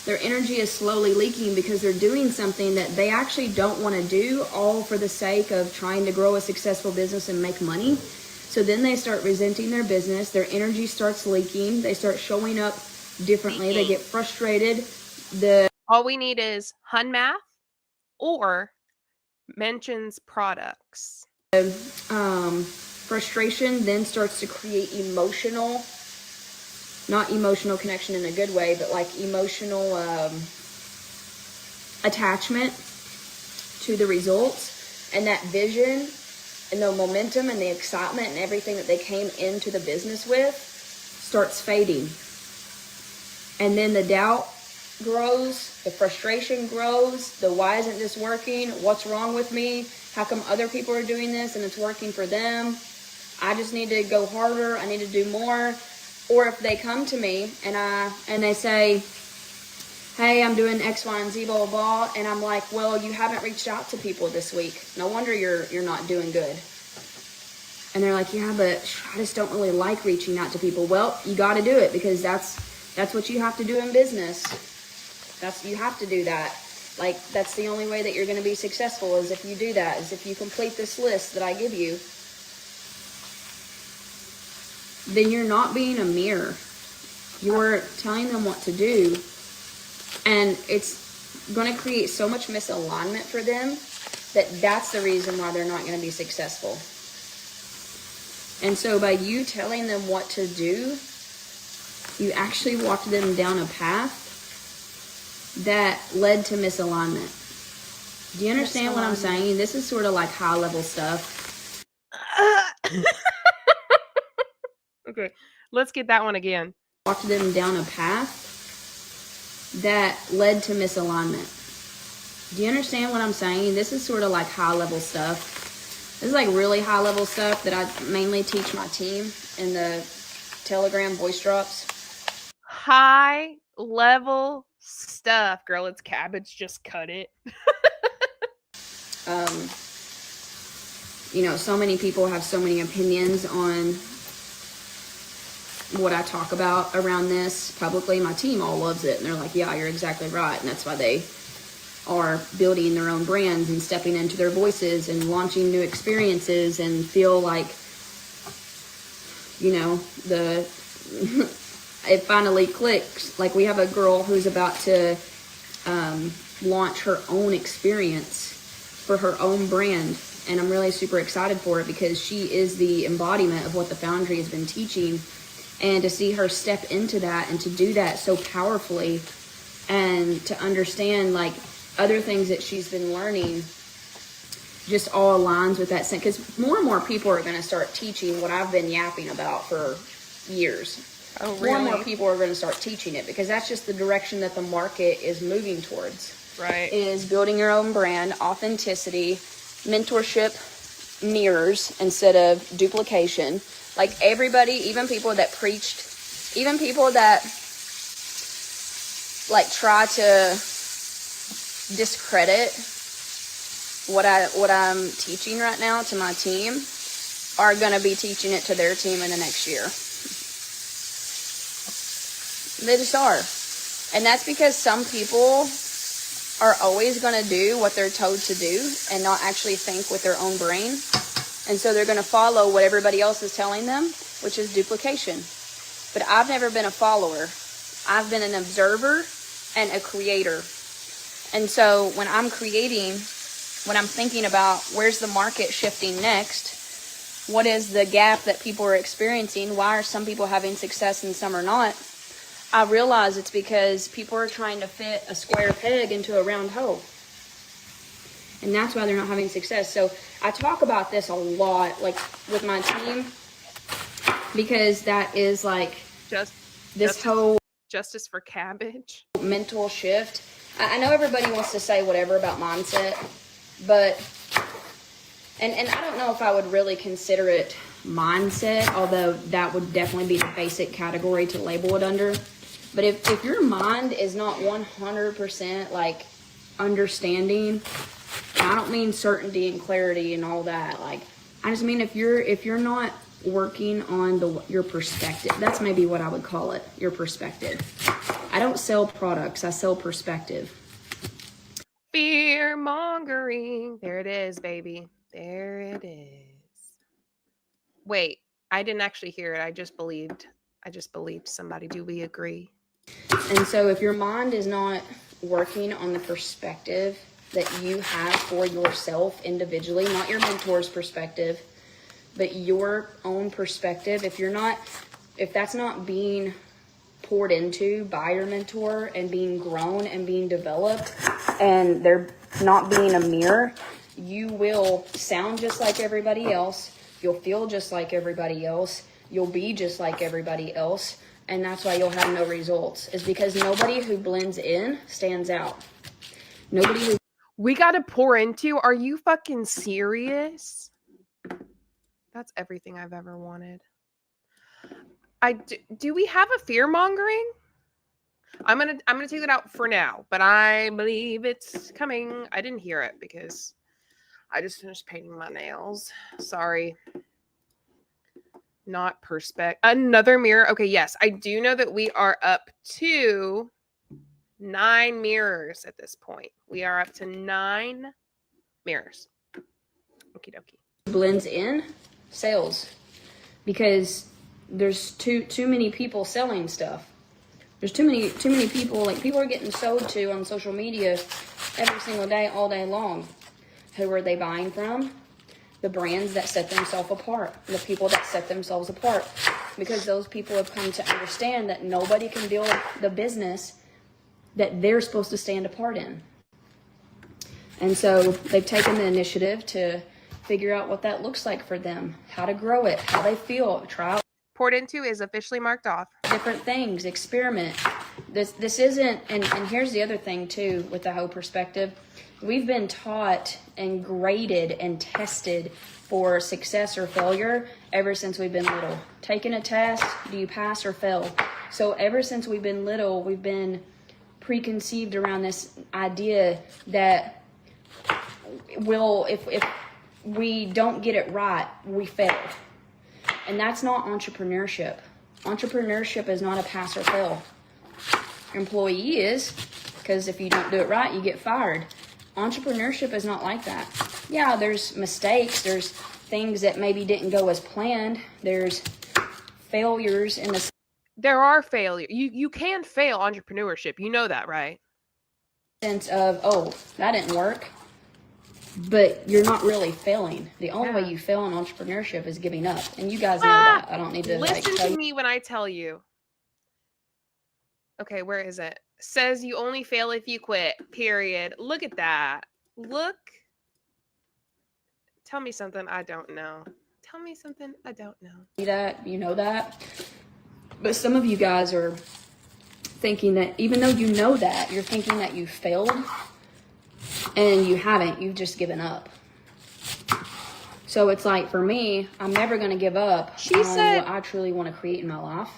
Their energy is slowly leaking because they're doing something that they actually don't want to do, all for the sake of trying to grow a successful business and make money. So then they start resenting their business. Their energy starts leaking. They start showing up differently. They get frustrated. All we need is Hun Math or mentions products. Frustration then starts to create not emotional connection in a good way, but like emotional attachment to the results, and that vision and the momentum and the excitement and everything that they came into the business with starts fading. And then the doubt grows, the frustration grows, the why isn't this working? What's wrong with me? How come other people are doing this and it's working for them? I just need to go harder. I need to do more. Or if they come to me and they say, hey, I'm doing X, Y, and Z, blah, blah, blah. And I'm like, well, you haven't reached out to people this week. No wonder you're not doing good. And they're like, yeah, but I just don't really like reaching out to people. Well, you got to do it because that's what you have to do in business. You have to do that. Like, that's the only way that you're going to be successful is if you do that, is if you complete this list that I give you. Then you're not being a mirror. You're telling them what to do. And it's going to create so much misalignment for them that's the reason why they're not going to be successful. And so by you telling them what to do, you actually walked them down a path that led to misalignment. Do you understand what I'm saying? This is sort of like high level stuff. Okay, let's get that one again. Walked them down a path that led to misalignment. Do you understand what I'm saying? This is sort of like high level stuff. This is like really high level stuff that I mainly teach my team in the Telegram voice drops. High level stuff, girl. It's cabbage. Just cut it. So many people have so many opinions on what I talk about around this publicly. My team all loves it, and they're like, yeah, you're exactly right. And that's why they are building their own brands and stepping into their voices and launching new experiences and feel like, it finally clicks. Like, we have a girl who's about to launch her own experience for her own brand, and I'm really super excited for it because she is the embodiment of what the Foundry has been teaching. And to see her step into that and to do that so powerfully, and to understand, like, other things that she's been learning just all aligns with that. Because more and more people are going to start teaching what I've been yapping about for years. Oh, really? More and more people are going to start teaching it, because that's just the direction that the market is moving towards. Right. Is building your own brand, authenticity, mentorship mirrors instead of duplication. Like everybody, even people that preached, even people that like try to discredit what I'm teaching right now to my team are going to be teaching it to their team in the next year. They just are. And that's because some people are always going to do what they're told to do and not actually think with their own brain. And so they're going to follow what everybody else is telling them, which is duplication. But I've never been a follower. I've been an observer and a creator. And so when I'm creating, when I'm thinking about where's the market shifting next, what is the gap that people are experiencing, why are some people having success and some are not, I realize it's because people are trying to fit a square peg into a round hole. And that's why they're not having success. So I talk about this a lot, like with my team, because that is like whole justice for cabbage mental shift. I know everybody wants to say whatever about mindset, but and I don't know if I would really consider it mindset, although that would definitely be the basic category to label it under. But if your mind is not 100% like understanding, and I don't mean certainty and clarity and all that, like I just mean if you're not working on your perspective, that's maybe what I would call it, your perspective. I don't sell products, I sell perspective. Fear mongering. There it is, baby. There it is. Wait, I didn't actually hear it. I just believed somebody. Do we agree? And so if your mind is not working on the perspective that you have for yourself individually, not your mentor's perspective, but your own perspective, if that's not being poured into by your mentor and being grown and being developed, and they're not being a mirror, you will sound just like everybody else, you'll feel just like everybody else, you'll be just like everybody else, and that's why you'll have no results. Is because nobody who blends in stands out. We gotta pour into. Are you fucking serious? That's everything I've ever wanted. Do we have a fear mongering? I'm gonna take it out for now, but I believe it's coming. I didn't hear it because I just finished painting my nails. Sorry. Not another mirror. Okay, yes, I do know that we are up to 9 mirrors at this point. We are up to 9 mirrors. Okie dokie. Blends in sales, because there's too many people selling stuff. There's too many people, like people are getting sold to on social media every single day, all day long. Who are they buying from? The brands that set themselves apart, the people that set themselves apart, because those people have come to understand that nobody can build the business that they're supposed to stand apart in. And so they've taken the initiative to figure out what that looks like for them, how to grow it, how they feel, try. Poured into is officially marked off. Different things, experiment. This isn't, and here's the other thing too with the whole perspective. We've been taught and graded and tested for success or failure ever since we've been little. Taking a test, do you pass or fail? So ever since we've been little, we've been preconceived around this idea that if we don't get it right, we fail. And that's not entrepreneurship. Entrepreneurship is not a pass or fail. Employee is, because if you don't do it right, you get fired. Entrepreneurship is not like that. Yeah, there's mistakes. There's things that maybe didn't go as planned. There's failures in the There are failures. You can fail entrepreneurship. You know that, right? sense of, oh, that didn't work. But you're not really failing. The only way you fail in entrepreneurship is giving up. And you guys know that. I don't need to listen tell to you. me when I tell you. Okay, where is it? says you only fail if you quit, period. Look at that. Look. Tell me something I don't know. Tell me something I don't know. That, you know that. But some of you guys are thinking that even though you know that, you're thinking that you failed, and you haven't. You've just given up. So it's like, for me, I'm never going to give up on what I truly want to create in my life,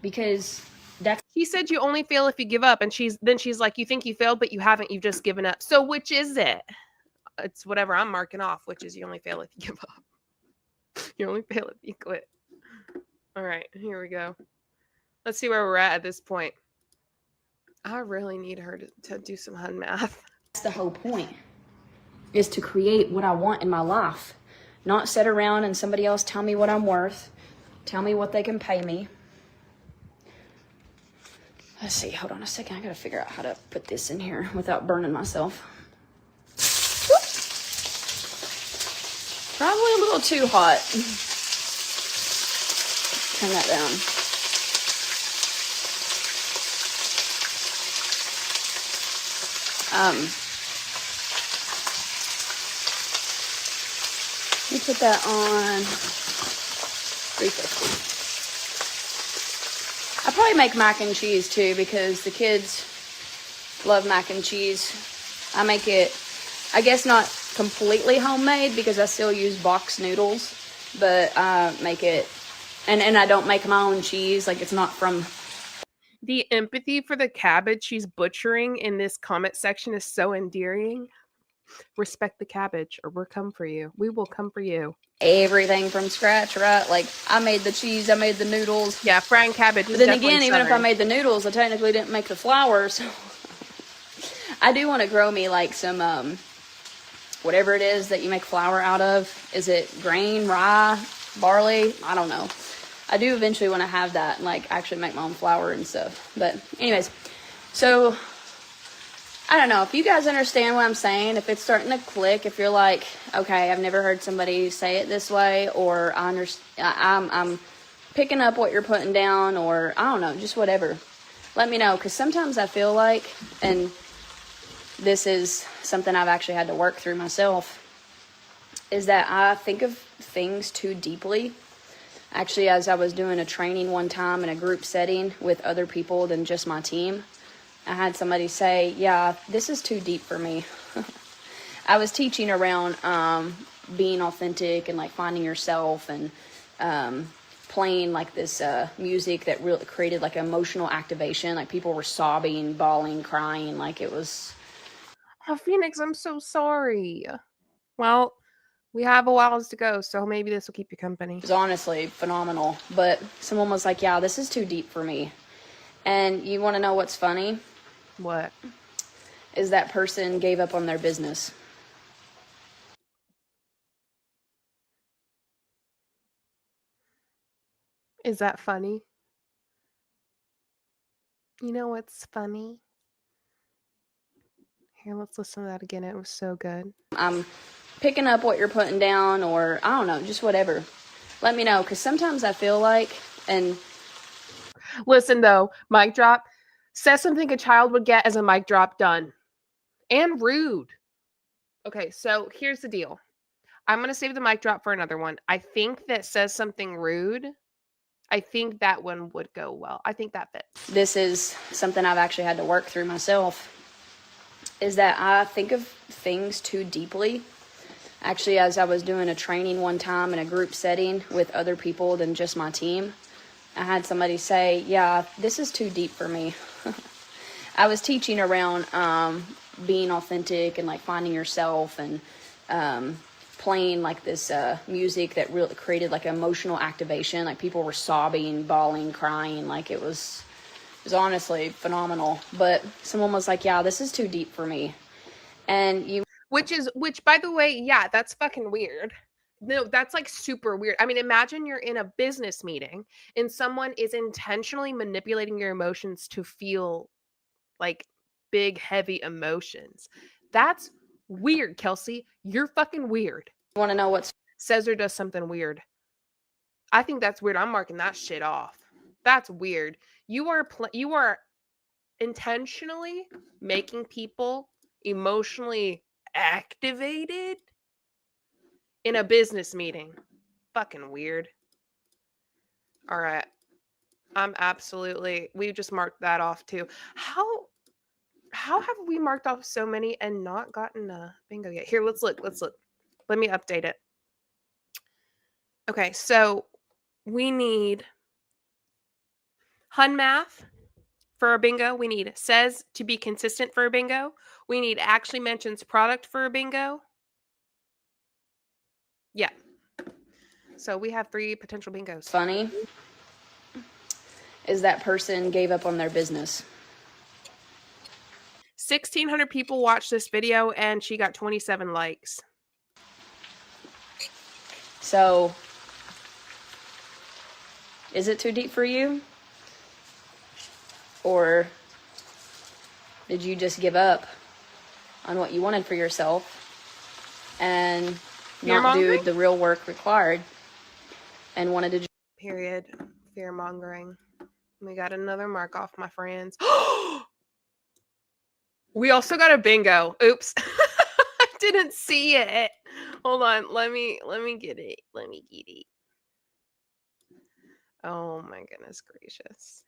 because that's... She said you only fail if you give up, and she's like, you think you failed, but you haven't. You've just given up. So which is it? It's whatever I'm marking off, which is you only fail if you give up. You only fail if you quit. All right, here we go. Let's see where we're at this point. I really need her to do some hun math. That's the whole point, is to create what I want in my life. Not sit around and somebody else tell me what I'm worth. Tell me what they can pay me. Let's see, hold on a second. I gotta figure out how to put this in here without burning myself. Whoops. Probably a little too hot. Turn that down. Let me put that on 350. I probably make mac and cheese too, because the kids love mac and cheese. I make it, I guess not completely homemade, because I still use box noodles, but I make it, and I don't make my own cheese. Like, it's not from... The empathy for the cabbage she's butchering in this comment section is so endearing. Respect the cabbage, or we'll come for you. We will come for you. Everything from scratch, right? Like, I made the cheese, I made the noodles. Yeah, frying cabbage. But then again, even if I made the noodles, I technically didn't make the flour. So I do want to grow me like some, whatever it is that you make flour out of. Is it grain, rye, barley? I don't know. I do eventually want to have that and like actually make my own flour and stuff. But anyways, so I don't know if you guys understand what I'm saying, if it's starting to click, if you're like, okay, I've never heard somebody say it this way, or I'm picking up what you're putting down, or I don't know, just whatever. Let me know, because sometimes I feel like, and this is something I've actually had to work through myself, is that I think of things too deeply. Actually, as I was doing a training one time in a group setting with other people than just my team, I had somebody say, yeah, this is too deep for me. I was teaching around being authentic and like finding yourself, and playing like this music that really created like emotional activation. Like, people were sobbing, bawling, crying. Like, it was... Oh, Phoenix, I'm so sorry. Well, we have a while to go, so maybe this will keep you company. It was honestly phenomenal. But someone was like, yeah, this is too deep for me. And you want to know what's funny? What? Is that person gave up on their business. Is that funny? You know what's funny? Here, let's listen to that again. It was so good. I'm picking up what you're putting down, or I don't know, just whatever. Let me know, because sometimes I feel like, and... Listen, though, mic drop. Says something a child would get as a mic drop, done. And rude. Okay, so here's the deal. I'm going to save the mic drop for another one. I think that says something rude. I think that one would go well. I think that fits. This is something I've actually had to work through myself, is that I think of things too deeply. Actually, as I was doing a training one time in a group setting with other people than just my team, I had somebody say, yeah, this is too deep for me. I was teaching around being authentic and like finding yourself, and playing like this music that really created like emotional activation. Like, people were sobbing, bawling, crying. Like, it was honestly phenomenal. But someone was like, yeah, this is too deep for me. And you... Which by the way, yeah, that's fucking weird. No, that's like super weird. I mean, imagine you're in a business meeting and someone is intentionally manipulating your emotions to feel like big, heavy emotions. That's weird, Kelsey. You're fucking weird. Want to know what says or does something weird? I think that's weird. I'm marking that shit off. That's weird. You are intentionally making people emotionally activated in a business meeting. Fucking weird. All right. We just marked that off too. How have we marked off so many and not gotten a bingo yet? Here, let's look. Let me update it. Okay, so we need Hun math for a bingo. We need says to be consistent for a bingo. We need actually mentions product for a bingo. Yeah. So we have 3 potential bingos. Funny is that person gave up on their business. 1,600 people watched this video and she got 27 likes. So, is it too deep for you? Or did you just give up on what you wanted for yourself and not do the real work required and wanted to... Period. Fear mongering. We got another mark off, my friends. We also got a bingo. Oops. I didn't see it. Hold on. Let me get it. Oh my goodness gracious.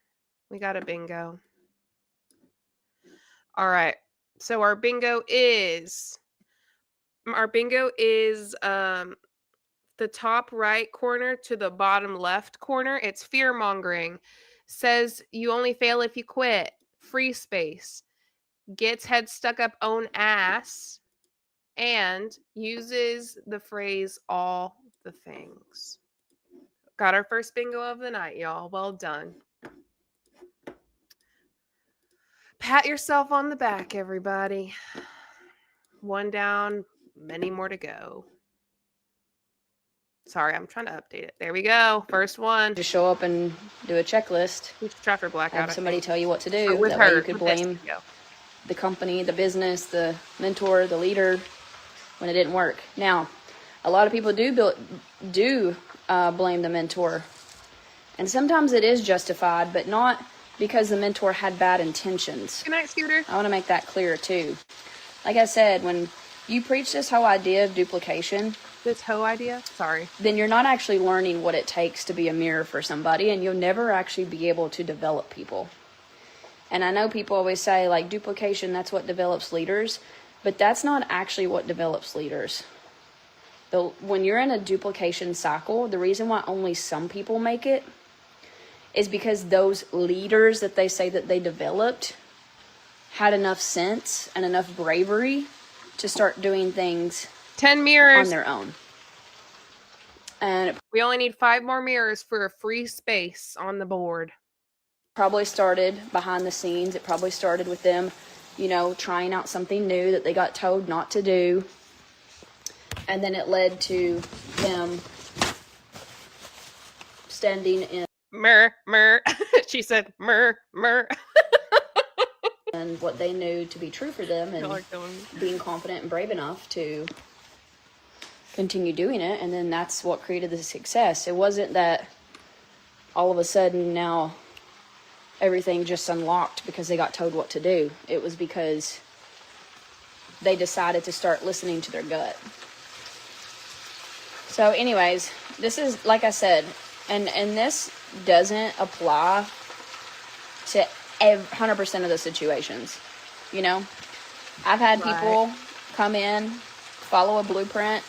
We got a bingo. All right. So our bingo is the top right corner to the bottom left corner. It's fear mongering. Says you only fail if you quit. Free space. Gets head stuck up own ass. And uses the phrase all the things. Got our first bingo of the night, y'all. Well done. Pat yourself on the back, everybody. 1 down, many more to go. Sorry, I'm trying to update it. There we go. First one. Just show up and do a checklist. We should try for Blackout. Have somebody tell you what to do. With that her, way you could blame the company, the business, the mentor, the leader when it didn't work. Now, a lot of people do blame the mentor. And sometimes it is justified, but not because the mentor had bad intentions. Good night, Scooter. I want to make that clear too. Like I said, when you preach this whole idea of duplication, then you're not actually learning what it takes to be a mirror for somebody, and you'll never actually be able to develop people. And I know people always say, like, duplication, that's what develops leaders, but that's not actually what develops leaders. When you're in a duplication cycle, the reason why only some people make it is because those leaders that they say that they developed had enough sense and enough bravery to start doing things 10 mirrors on their own. And we only need 5 more mirrors for a free space on the board. Probably started behind the scenes. It probably started with them, trying out something new that they got told not to do. And then it led to them standing in She said mer. And what they knew to be true for them, and being confident and brave enough to continue doing it. And then that's what created the success. It wasn't that all of a sudden now everything just unlocked because they got told what to do. It was because they decided to start listening to their gut. So anyways, this is, like I said, and this doesn't apply to 100% of the situations. I've had people come in, follow a blueprint,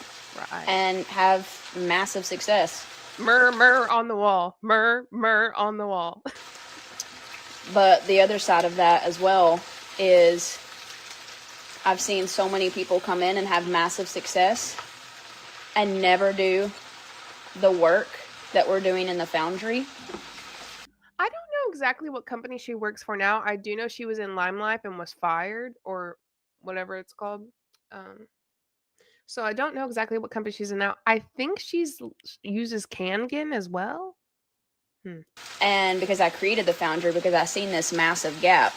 and have massive success. Mur on the wall. Mur on the wall. But the other side of that as well is I've seen so many people come in and have massive success and never do the work that we're doing in the foundry. I don't know exactly what company she works for now. I do know she was in Limelight and was fired, or whatever it's called. So I don't know exactly what company she's in now. I think she's uses Kangen as well. And because I created the foundry, because I seen this massive gap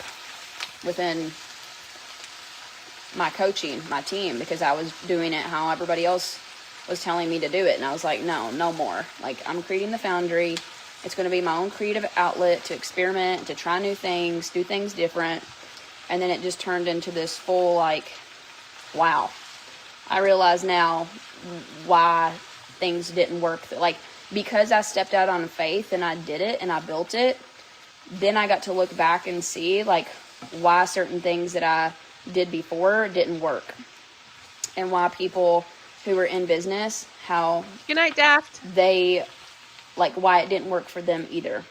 within my coaching, my team, because I was doing it how everybody else was telling me to do it. And I was like, no more. Like, I'm creating the foundry It's going to be my own creative outlet to experiment, to try new things, do things different. And then it just turned into this full, like, wow. I realize now why things didn't work. Like, because I stepped out on faith and I did it and I built it, then I got to look back and see, like, why certain things that I did before didn't work. And why people who were in business, how Good night, Daft. they, like, why it didn't work for them either.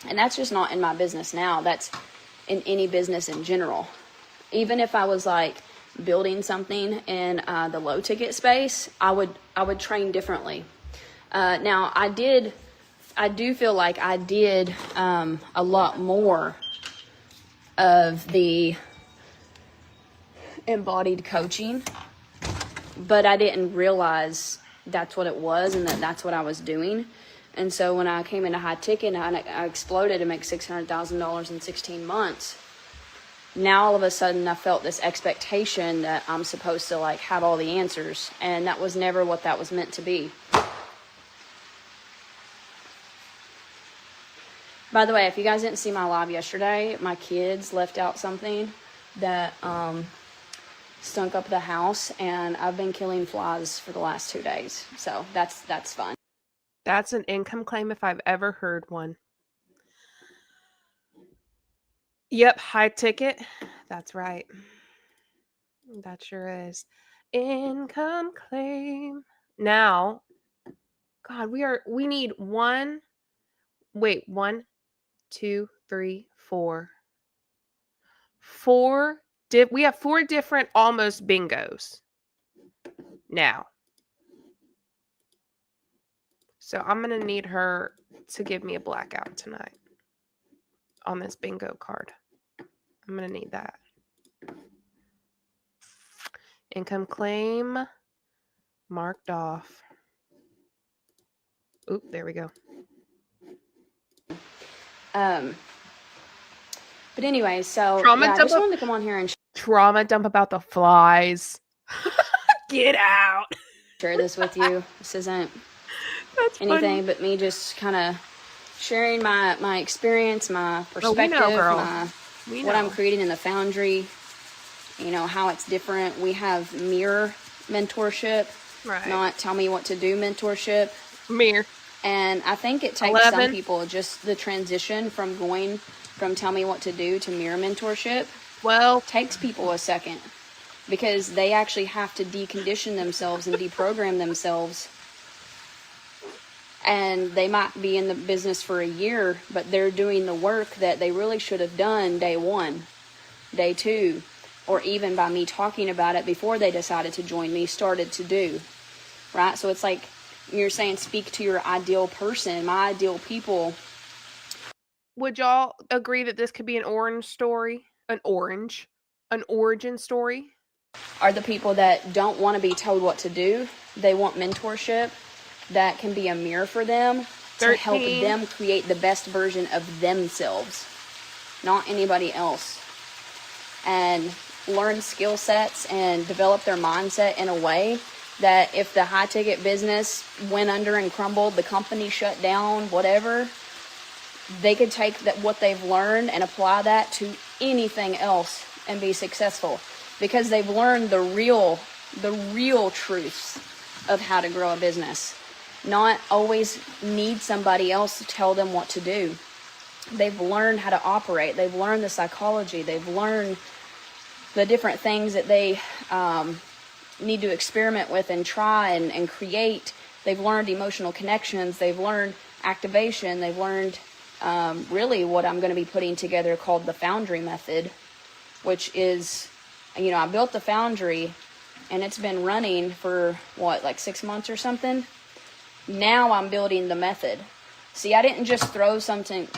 And that's just not in my business now. That's in any business in general. Even if I was, like, building something in the low ticket space, I would train differently. Now, I do feel like I did a lot more of the embodied coaching, but I didn't realize that's what it was and that's what I was doing. And so when I came into high ticket and I exploded to make $600,000 in 16 months, now all of a sudden I felt this expectation that I'm supposed to, like, have all the answers, and that was never what that was meant to be. By the way, if you guys didn't see my live yesterday, my kids left out something that stunk up the house, and I've been killing flies for the last 2 days. So that's fun. That's an income claim if I've ever heard one. Yep, high ticket. That's right. That sure is. Income claim. Now, God, we need 1, 2, 3, 4. We have 4 different almost bingos now. So I'm going to need her to give me a blackout tonight on this bingo card. I'm going to need that. Income claim marked off. Oop, there we go. But anyway, so I just wanted to come on here and trauma dump about the flies. Get out. Share this with you. This isn't anything but me just kind of sharing my experience, my perspective, what I'm creating in the foundry, you know, how it's different. We have mirror mentorship, not tell me what to do mentorship. Mirror. And I think it takes some people just the transition from going from tell me what to do to mirror mentorship. Well, takes people a second because they actually have to decondition themselves and deprogram themselves. And they might be in the business for a year, but they're doing the work that they really should have done day 1, day 2, or even by me talking about it before they decided to join me, started to do. Right? So it's like you're saying, speak to your ideal person, my ideal people. Would y'all agree that this could be an origin story? An origin story? Are the people that don't want to be told what to do. They want mentorship that can be a mirror for them to help them create the best version of themselves, not anybody else. And learn skill sets and develop their mindset in a way that if the high ticket business went under and crumbled, the company shut down, whatever, they could take what they've learned and apply that to anything else and be successful because they've learned the real truths of how to grow a business. Not always need somebody else to tell them what to do. They've learned how to operate. They've learned the psychology. They've learned the different things that they need to experiment with and try and create. They've learned emotional connections. They've learned activation. They've learned really what I'm going to be putting together called the Foundry Method, which is, you know, I built the Foundry and it's been running for like 6 months or something. Now I'm building the method. See, I didn't just throw something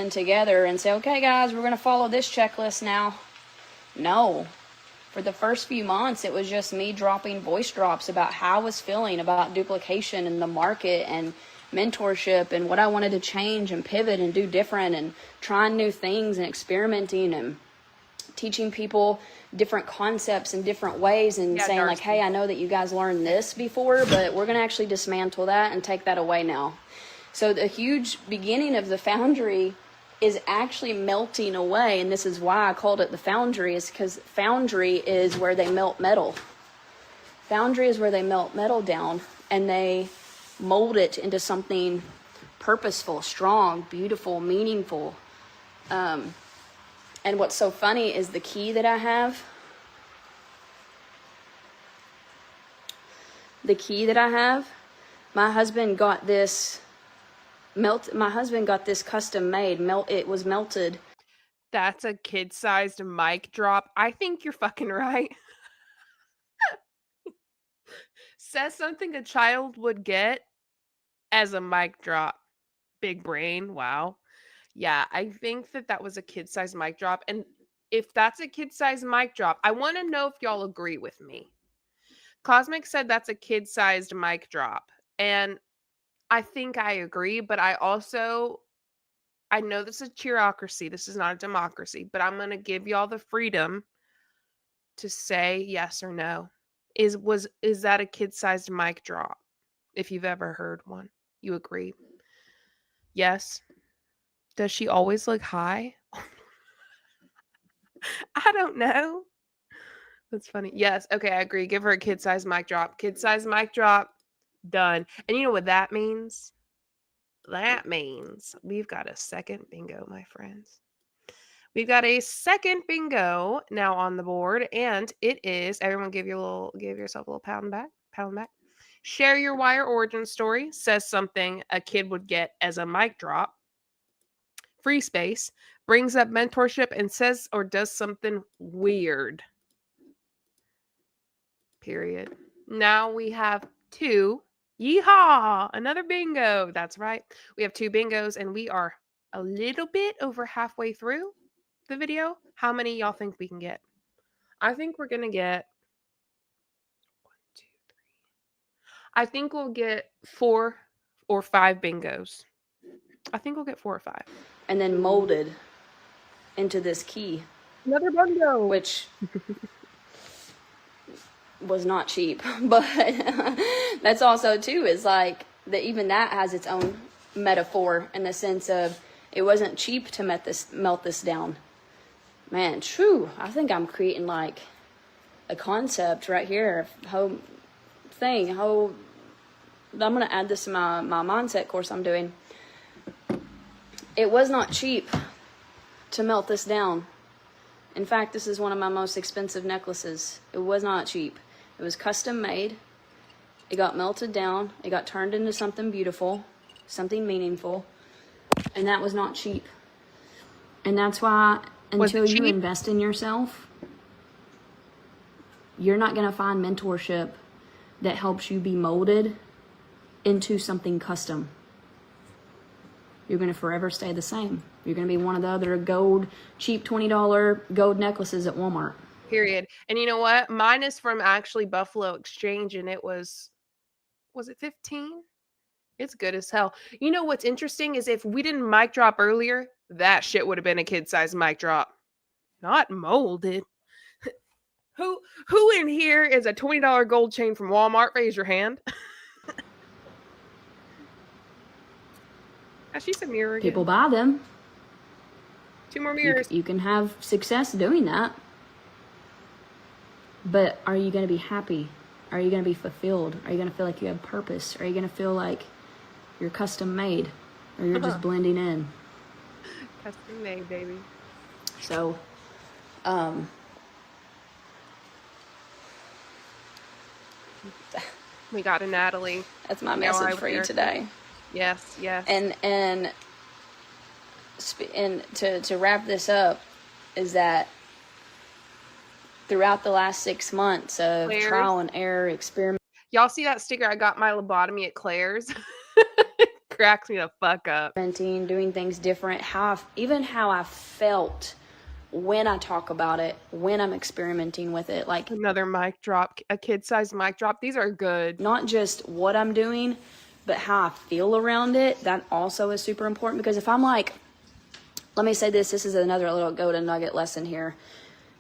together and say, okay guys, we're going to follow this checklist now. No. For the first few months, it was just me dropping voice drops about how I was feeling about duplication in the market and mentorship and what I wanted to change and pivot and do different and trying new things and experimenting and teaching people different concepts in different ways and saying like, hey, I know that you guys learned this before, but we're going to actually dismantle that and take that away now. So the huge beginning of the foundry is actually melting away, and this is why I called it the foundry, is because foundry is where they melt metal. Foundry is where they melt metal down, and they mold it into something purposeful, strong, beautiful, meaningful. And what's so funny is the key that I have. The key that I have, my husband got this custom made. It was melted. That's a kid-sized mic drop. I think you're fucking right. Says something a child would get as a mic drop. Big brain. Wow. Yeah, I think that was a kid-sized mic drop. And if that's a kid-sized mic drop, I want to know if y'all agree with me. Cosmic said that's a kid-sized mic drop. And I think I agree, but I know this is a cheerocracy. This is not a democracy, but I'm going to give y'all the freedom to say yes or no. Is that a kid-sized mic drop? If you've ever heard one, you agree? Yes. Does she always look high? I don't know. That's funny. Yes. Okay, I agree. Give her a kid-sized mic drop. Kid-sized mic drop. Done. And you know what that means? That means we've got a second bingo, my friends. We've got a second bingo now on the board, and it is, everyone give yourself a little pound back. Share your wire origin story, says something a kid would get as a mic drop. Free space, brings up mentorship and says or does something weird. Period. Now we have 2. Yeehaw! Another bingo. That's right. We have 2 bingos, and we are a little bit over halfway through the video. How many y'all think we can get? I think we're gonna get 1, 2, 3. I think we'll get 4 or 5 bingos. I think we'll get 4 or 5. And then molded into this key. Another bingo. Which was not cheap. But that's also too, is like that even that has its own metaphor in the sense of it wasn't cheap to melt this down. Man, true. I think I'm creating like a concept right here. I'm gonna add this to my mindset course I'm doing. It was not cheap to melt this down. In fact, this is one of my most expensive necklaces. It was not cheap. It was custom made. It got melted down. It got turned into something beautiful, something meaningful. And that was not cheap. And that's why until you invest in yourself, you're not going to find mentorship that helps you be molded into something custom. You're going to forever stay the same. You're going to be one of the other cheap $20 gold necklaces at Walmart. Period. And you know what? Mine is from actually Buffalo Exchange, and it was it 15? It's good as hell. You know what's interesting is if we didn't mic drop earlier, that shit would have been a kid-sized mic drop. Not molded. Who in here is a $20 gold chain from Walmart? Raise your hand. She's a mirror again. People buy them. 2 more mirrors. You can have success doing that. But are you going to be happy? Are you going to be fulfilled? Are you going to feel like you have purpose? Are you going to feel like you're custom made? Or you're just blending in? Custom made, baby. So, we got a Natalie. That's my message for you today. Yes, yes. And to wrap this up is that throughout the last 6 months of trial and error, experiment. Y'all see that sticker? I got my lobotomy at Claire's. Cracks me the fuck up. Doing things different. How I felt when I talk about it, when I'm experimenting with it. Like another mic drop, a kid-sized mic drop. These are good. Not just what I'm doing, but how I feel around it. That also is super important, because if I'm like, let me say this is another little golden nugget lesson here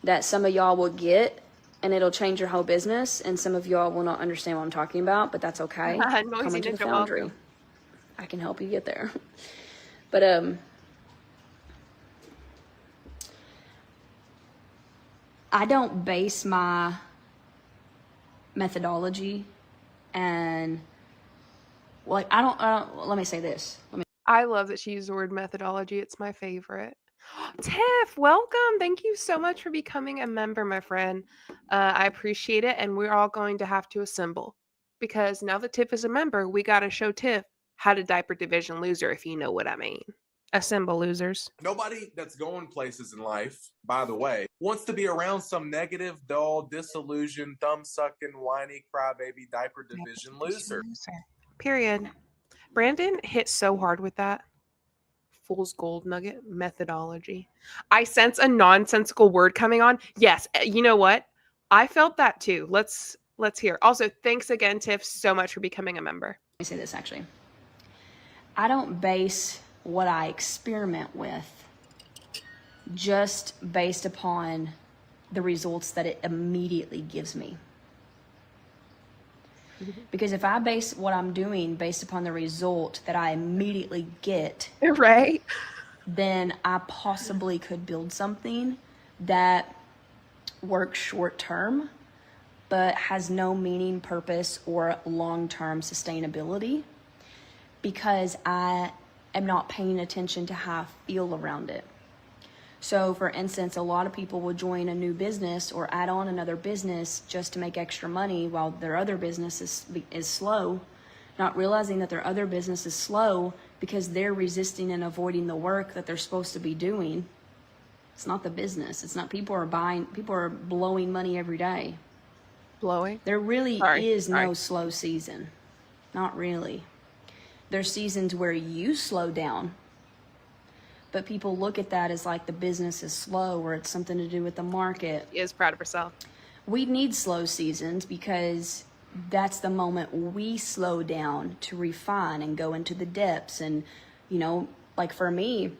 that some of y'all will get, and it'll change your whole business, and some of y'all will not understand what I'm talking about, but that's okay. Come into the foundry. I can help you get there. But I don't base my methodology and like I don't let me say this. I love that she used the word methodology. It's my favorite. Tiff, welcome. Thank you so much for becoming a member, my friend. I appreciate it. And we're all going to have to assemble because now that Tiff is a member, we got to show Tiff how to diaper division loser, if you know what I mean. Assemble, losers. Nobody that's going places in life, by the way, wants to be around some negative, dull, disillusioned, thumb-sucking, whiny, crybaby, diaper division loser. Period. Brandon hit so hard with that. Fool's gold nugget methodology. I sense a nonsensical word coming on. Yes, you know what? I felt that too. Let's hear. Also, thanks again, Tiff, so much for becoming a member. Let me say this actually. I don't base what I experiment with just based upon the results that it immediately gives me. Because if I base what I'm doing based upon the result that I immediately get, right, then I possibly could build something that works short term, but has no meaning, purpose, or long-term sustainability because I am not paying attention to how I feel around it. So for instance, a lot of people will join a new business or add on another business just to make extra money while their other business is slow, not realizing that their other business is slow because they're resisting and avoiding the work that they're supposed to be doing. It's not the business. It's not people are blowing money every day. Blowing? There really is no slow season. Not really. There's seasons where you slow down, but people look at that as like the business is slow or it's something to do with the market. She is proud of herself. We need slow seasons because that's the moment we slow down to refine and go into the depths. And, you know, like for me,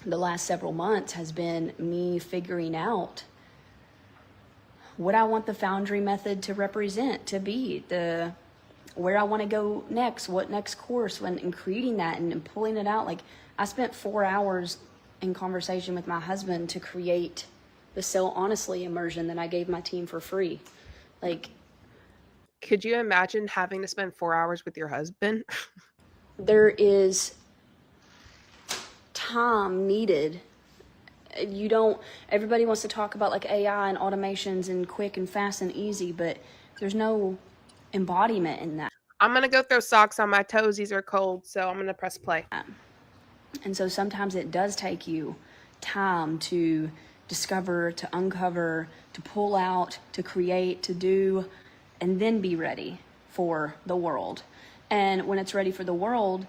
the last several months has been me figuring out what I want the Foundry method to represent, to be, where I want to go next, what next course, and creating that and pulling it out. Like I spent 4 hours in conversation with my husband to create the Sell Honestly immersion that I gave my team for free. Like, could you imagine having to spend 4 hours with your husband? There is time needed. Everybody wants to talk about like AI and automations and quick and fast and easy, but there's no embodiment in that. I'm going to go throw socks on my toes. These are cold, so I'm going to press play. And so sometimes it does take you time to discover, to uncover, to pull out, to create, to do, and then be ready for the world. And when it's ready for the world,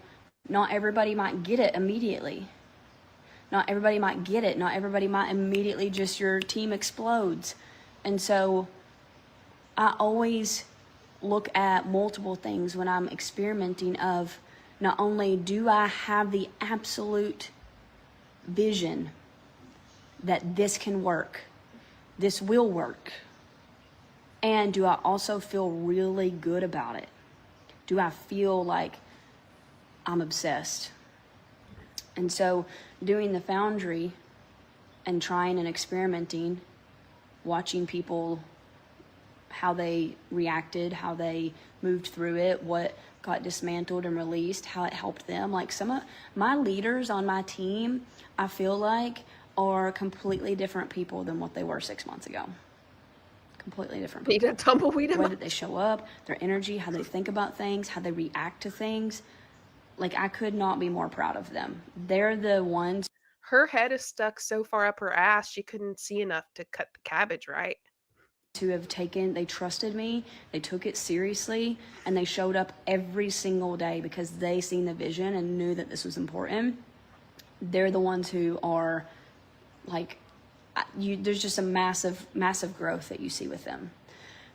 not everybody might get it immediately. Not everybody might get it. Not everybody might immediately just your team explodes. And so I always look at multiple things when I'm experimenting of not only do I have the absolute vision that this can work, this will work, and do I also feel really good about it? Do I feel like I'm obsessed? And so doing the Foundry and trying and experimenting, watching people, how they reacted, how they moved through it, what got dismantled and released, how it helped them. Like some of my leaders on my team, I feel like are completely different people than what they were 6 months ago. Completely different people. Need a tumbleweed. The way that they show up, their energy, how they think about things, how they react to things. Like I could not be more proud of them. They're the ones. Her head is stuck so far up her ass, she couldn't see enough to cut the cabbage right. They trusted me, they took it seriously, and they showed up every single day because they seen the vision and knew that this was important. They're the ones who are like, there's just a massive, massive growth that you see with them.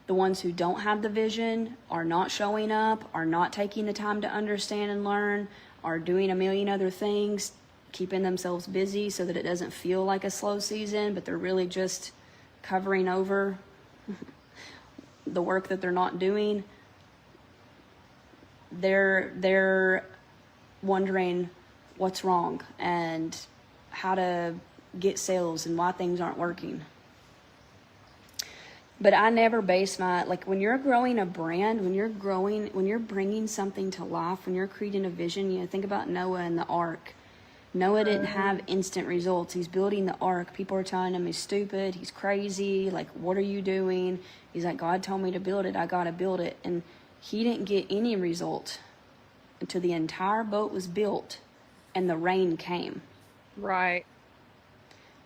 The ones who don't have the vision are not showing up, are not taking the time to understand and learn, are doing a million other things, keeping themselves busy so that it doesn't feel like a slow season, but they're really just covering over the work that they're not doing. They're wondering what's wrong and how to get sales and why things aren't working. But I never base my, like, when you're growing a brand, when you're bringing something to life, when you're creating a vision, you know, think about Noah and the ark. Noah didn't have instant results. He's building the ark. People are telling him he's stupid, he's crazy, like, what are you doing? He's like, God told me to build it, I gotta build it. And he didn't get any result until the entire boat was built and the rain came. Right.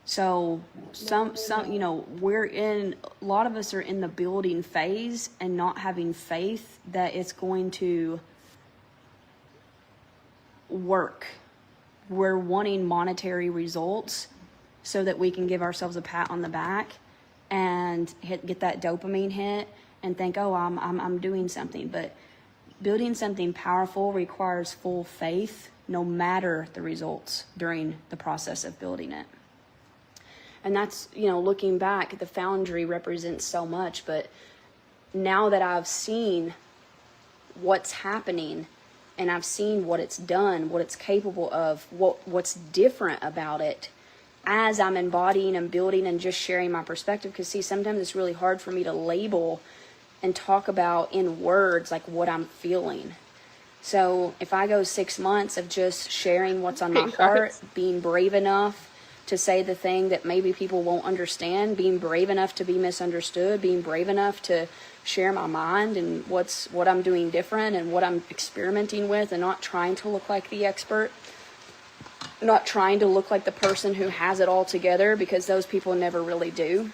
So some, you know, a lot of us are in the building phase and not having faith that it's going to work. We're wanting monetary results so that we can give ourselves a pat on the back and get that dopamine hit and think, oh, I'm doing something. But building something powerful requires full faith, no matter the results during the process of building it. And that's, you know, looking back, the foundry represents so much. But now that I've seen what's happening and I've seen what it's done, what it's capable of, what's different about it, as I'm embodying and building and just sharing my perspective. Because, see, sometimes it's really hard for me to label and talk about in words like what I'm feeling. So if I go 6 months of just sharing what's on my heart, being brave enough to say the thing that maybe people won't understand, being brave enough to be misunderstood, being brave enough to share my mind and what I'm doing different and what I'm experimenting with, and not trying to look like the expert, not trying to look like the person who has it all together, because those people never really do.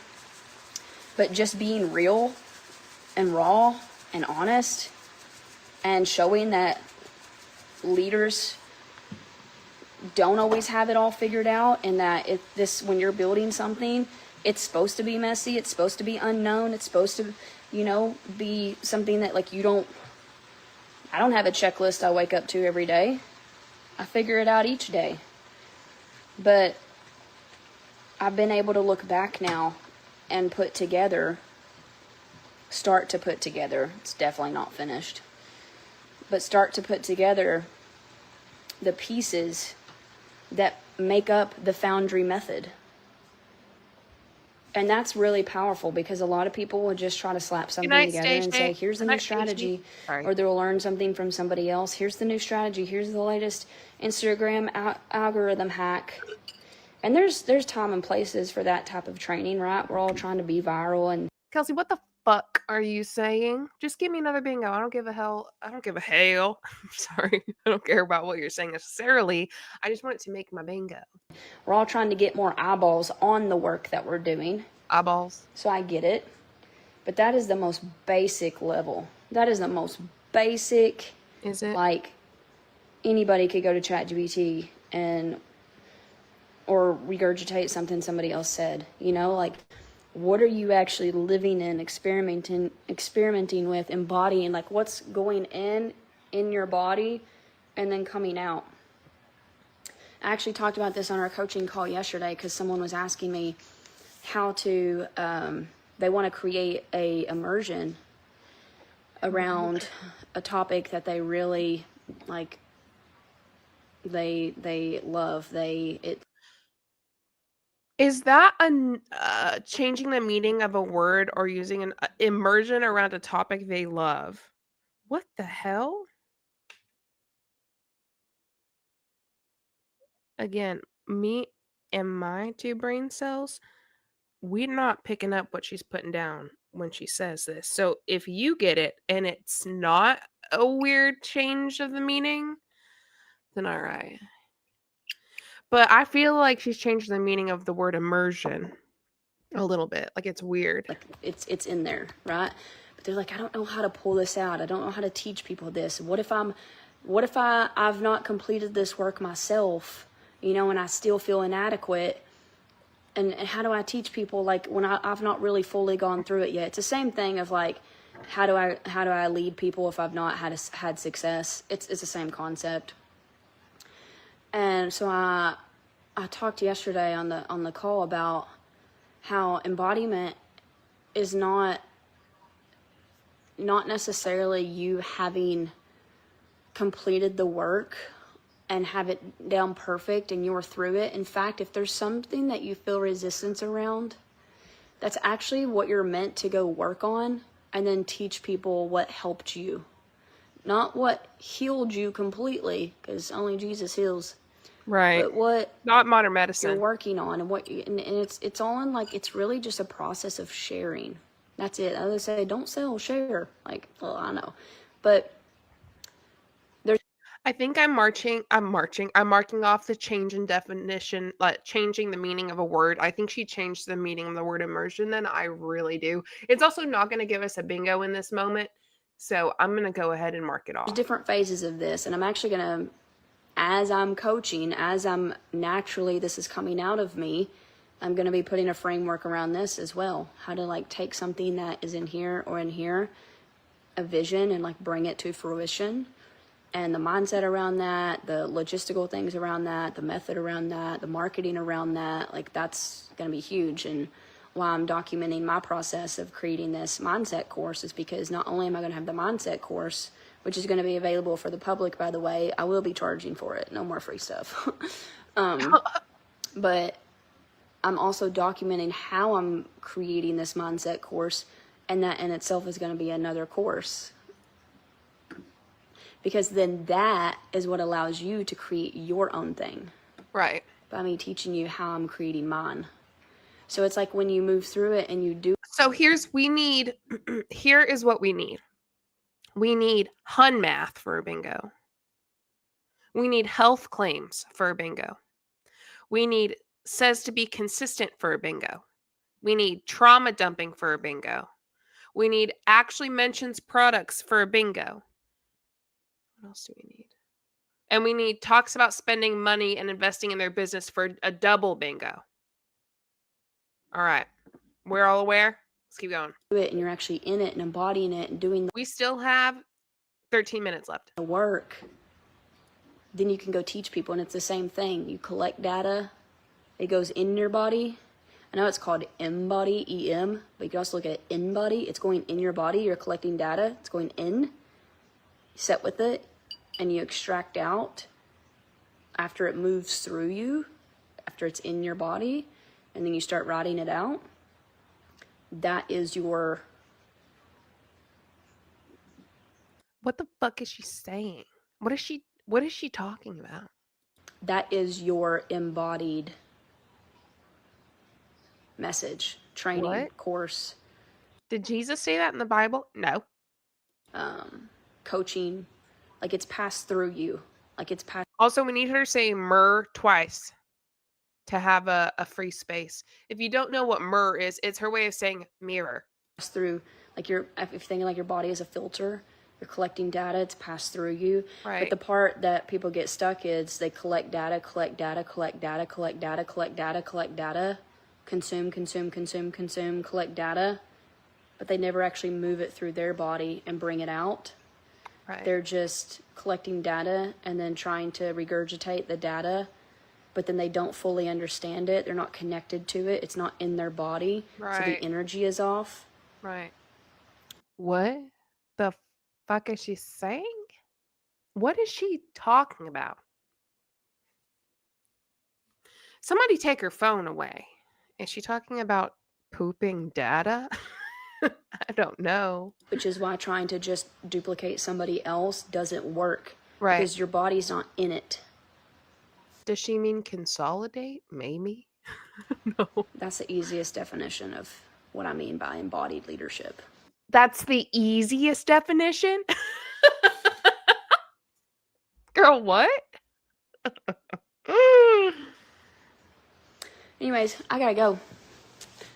But just being real and raw and honest and showing that leaders don't always have it all figured out, and that when you're building something, it's supposed to be messy, it's supposed to be unknown, it's supposed to, you know, be something that, like, I don't have a checklist I wake up to every day. I figure it out each day. But I've been able to look back now and start to put together, it's definitely not finished, but start to put together the pieces that make up the foundry method. And that's really powerful, because a lot of people will just try to slap something together and say, here's the new strategy, or they'll learn something from somebody else. Here's the new strategy. Here's the latest Instagram algorithm hack. And there's time and places for that type of training, right? We're all trying to be viral. And Kelsey, what the fuck are you saying? Just give me another bingo. I don't give a hell. I'm sorry. I don't care about what you're saying necessarily. I just want it to make my bingo. We're all trying to get more eyeballs on the work that we're doing. Eyeballs. So I get it. But that is the most basic level. That is the most basic. Is it? Like, anybody could go to ChatGPT or regurgitate something somebody else said. You know, like, what are you actually living in, experimenting with, embodying? Like, what's going in your body and then coming out? I actually talked about this on our coaching call yesterday, because someone was asking me how to, they want to create a immersion around a topic that they really, like, they love. Is that changing the meaning of a word or using an immersion around a topic they love? What the hell? Again, me and my two brain cells, we're not picking up what she's putting down when she says this. So if you get it and it's not a weird change of the meaning, then all right. But I feel like she's changed the meaning of the word immersion a little bit. Like, it's weird. Like, it's in there, right? But they're like, I don't know how to pull this out. I don't know how to teach people this. What if I've not completed this work myself, you know, and I still feel inadequate? And how do I teach people, like, when I've not really fully gone through it yet? It's the same thing of, like, how do I lead people if I've not had success? It's the same concept. And so I talked yesterday on the call about how embodiment is not necessarily you having completed the work and have it down perfect and you're through it. In fact, if there's something that you feel resistance around, that's actually what you're meant to go work on and then teach people what helped you. Not what healed you completely, because only Jesus heals. Right. But what not modern medicine you're working on, and what and it's all in, like, it's really just a process of sharing. That's it. I would say don't sell, share. Like, well, I know. But I think I'm marking off the change in definition, like changing the meaning of a word. I think she changed the meaning of the word immersion then. I really do. It's also not going to give us a bingo in this moment. So I'm going to go ahead and mark it off. There's different phases of this. And I'm actually going to, as I'm coaching, as I'm naturally, this is coming out of me, I'm going to be putting a framework around this as well. How to, like, take something that is in here or in here, a vision, and, like, bring it to fruition. And the mindset around that, the logistical things around that, the method around that, the marketing around that, like, that's going to be huge. And why I'm documenting my process of creating this mindset course is because not only am I going to have the mindset course, which is going to be available for the public, by the way, I will be charging for it. No more free stuff. But I'm also documenting how I'm creating this mindset course, and that in itself is going to be another course. Because then that is what allows you to create your own thing. Right. By me teaching you how I'm creating mine. So it's like when you move through it and you do. So here is what we need. We need Hun math for a bingo. We need health claims for a bingo. We need says to be consistent for a bingo. We need trauma dumping for a bingo. We need actually mentions products for a bingo. What else do we need? And we need talks about spending money and investing in their business for a double bingo. All right. We're all aware? Let's keep going. Do it, and you're actually in it and embodying it and doing We still have 13 minutes left. The work. Then you can go teach people, and it's the same thing. You collect data. It goes in your body. I know it's called embody, E-M, but you can also look at it in-body. It's going in your body. You're collecting data. It's going in. You sit with it, and you extract out after it moves through you, after it's in your body, and then you start writing it out. That is your... What the fuck is she saying? What is she talking about? That is your embodied message, training, course. Did Jesus say that in the Bible? No. Coaching, like, it's passed through you. Like, it's passed. Also, we need her to say myrrh twice to have a free space. If you don't know what myrrh is, it's her way of saying mirror. Through, like, if you're thinking like your body is a filter, you're collecting data, it's passed through you. Right. But the part that people get stuck is they collect data, collect data, collect data, collect data, collect data, collect data, consume, collect data, but they never actually move it through their body and bring it out. Right. They're just collecting data and then trying to regurgitate the data, but then they don't fully understand it. They're not connected to it. It's not in their body. Right. So the energy is off. Right. What the fuck is she saying? What is she talking about? Somebody take her phone away. Is she talking about pooping data? I don't know. Which is why trying to just duplicate somebody else doesn't work. Right. Because your body's not in it. Does she mean consolidate? Maybe. No. That's the easiest definition of what I mean by embodied leadership. That's the easiest definition? Girl, what? Anyways, I gotta go.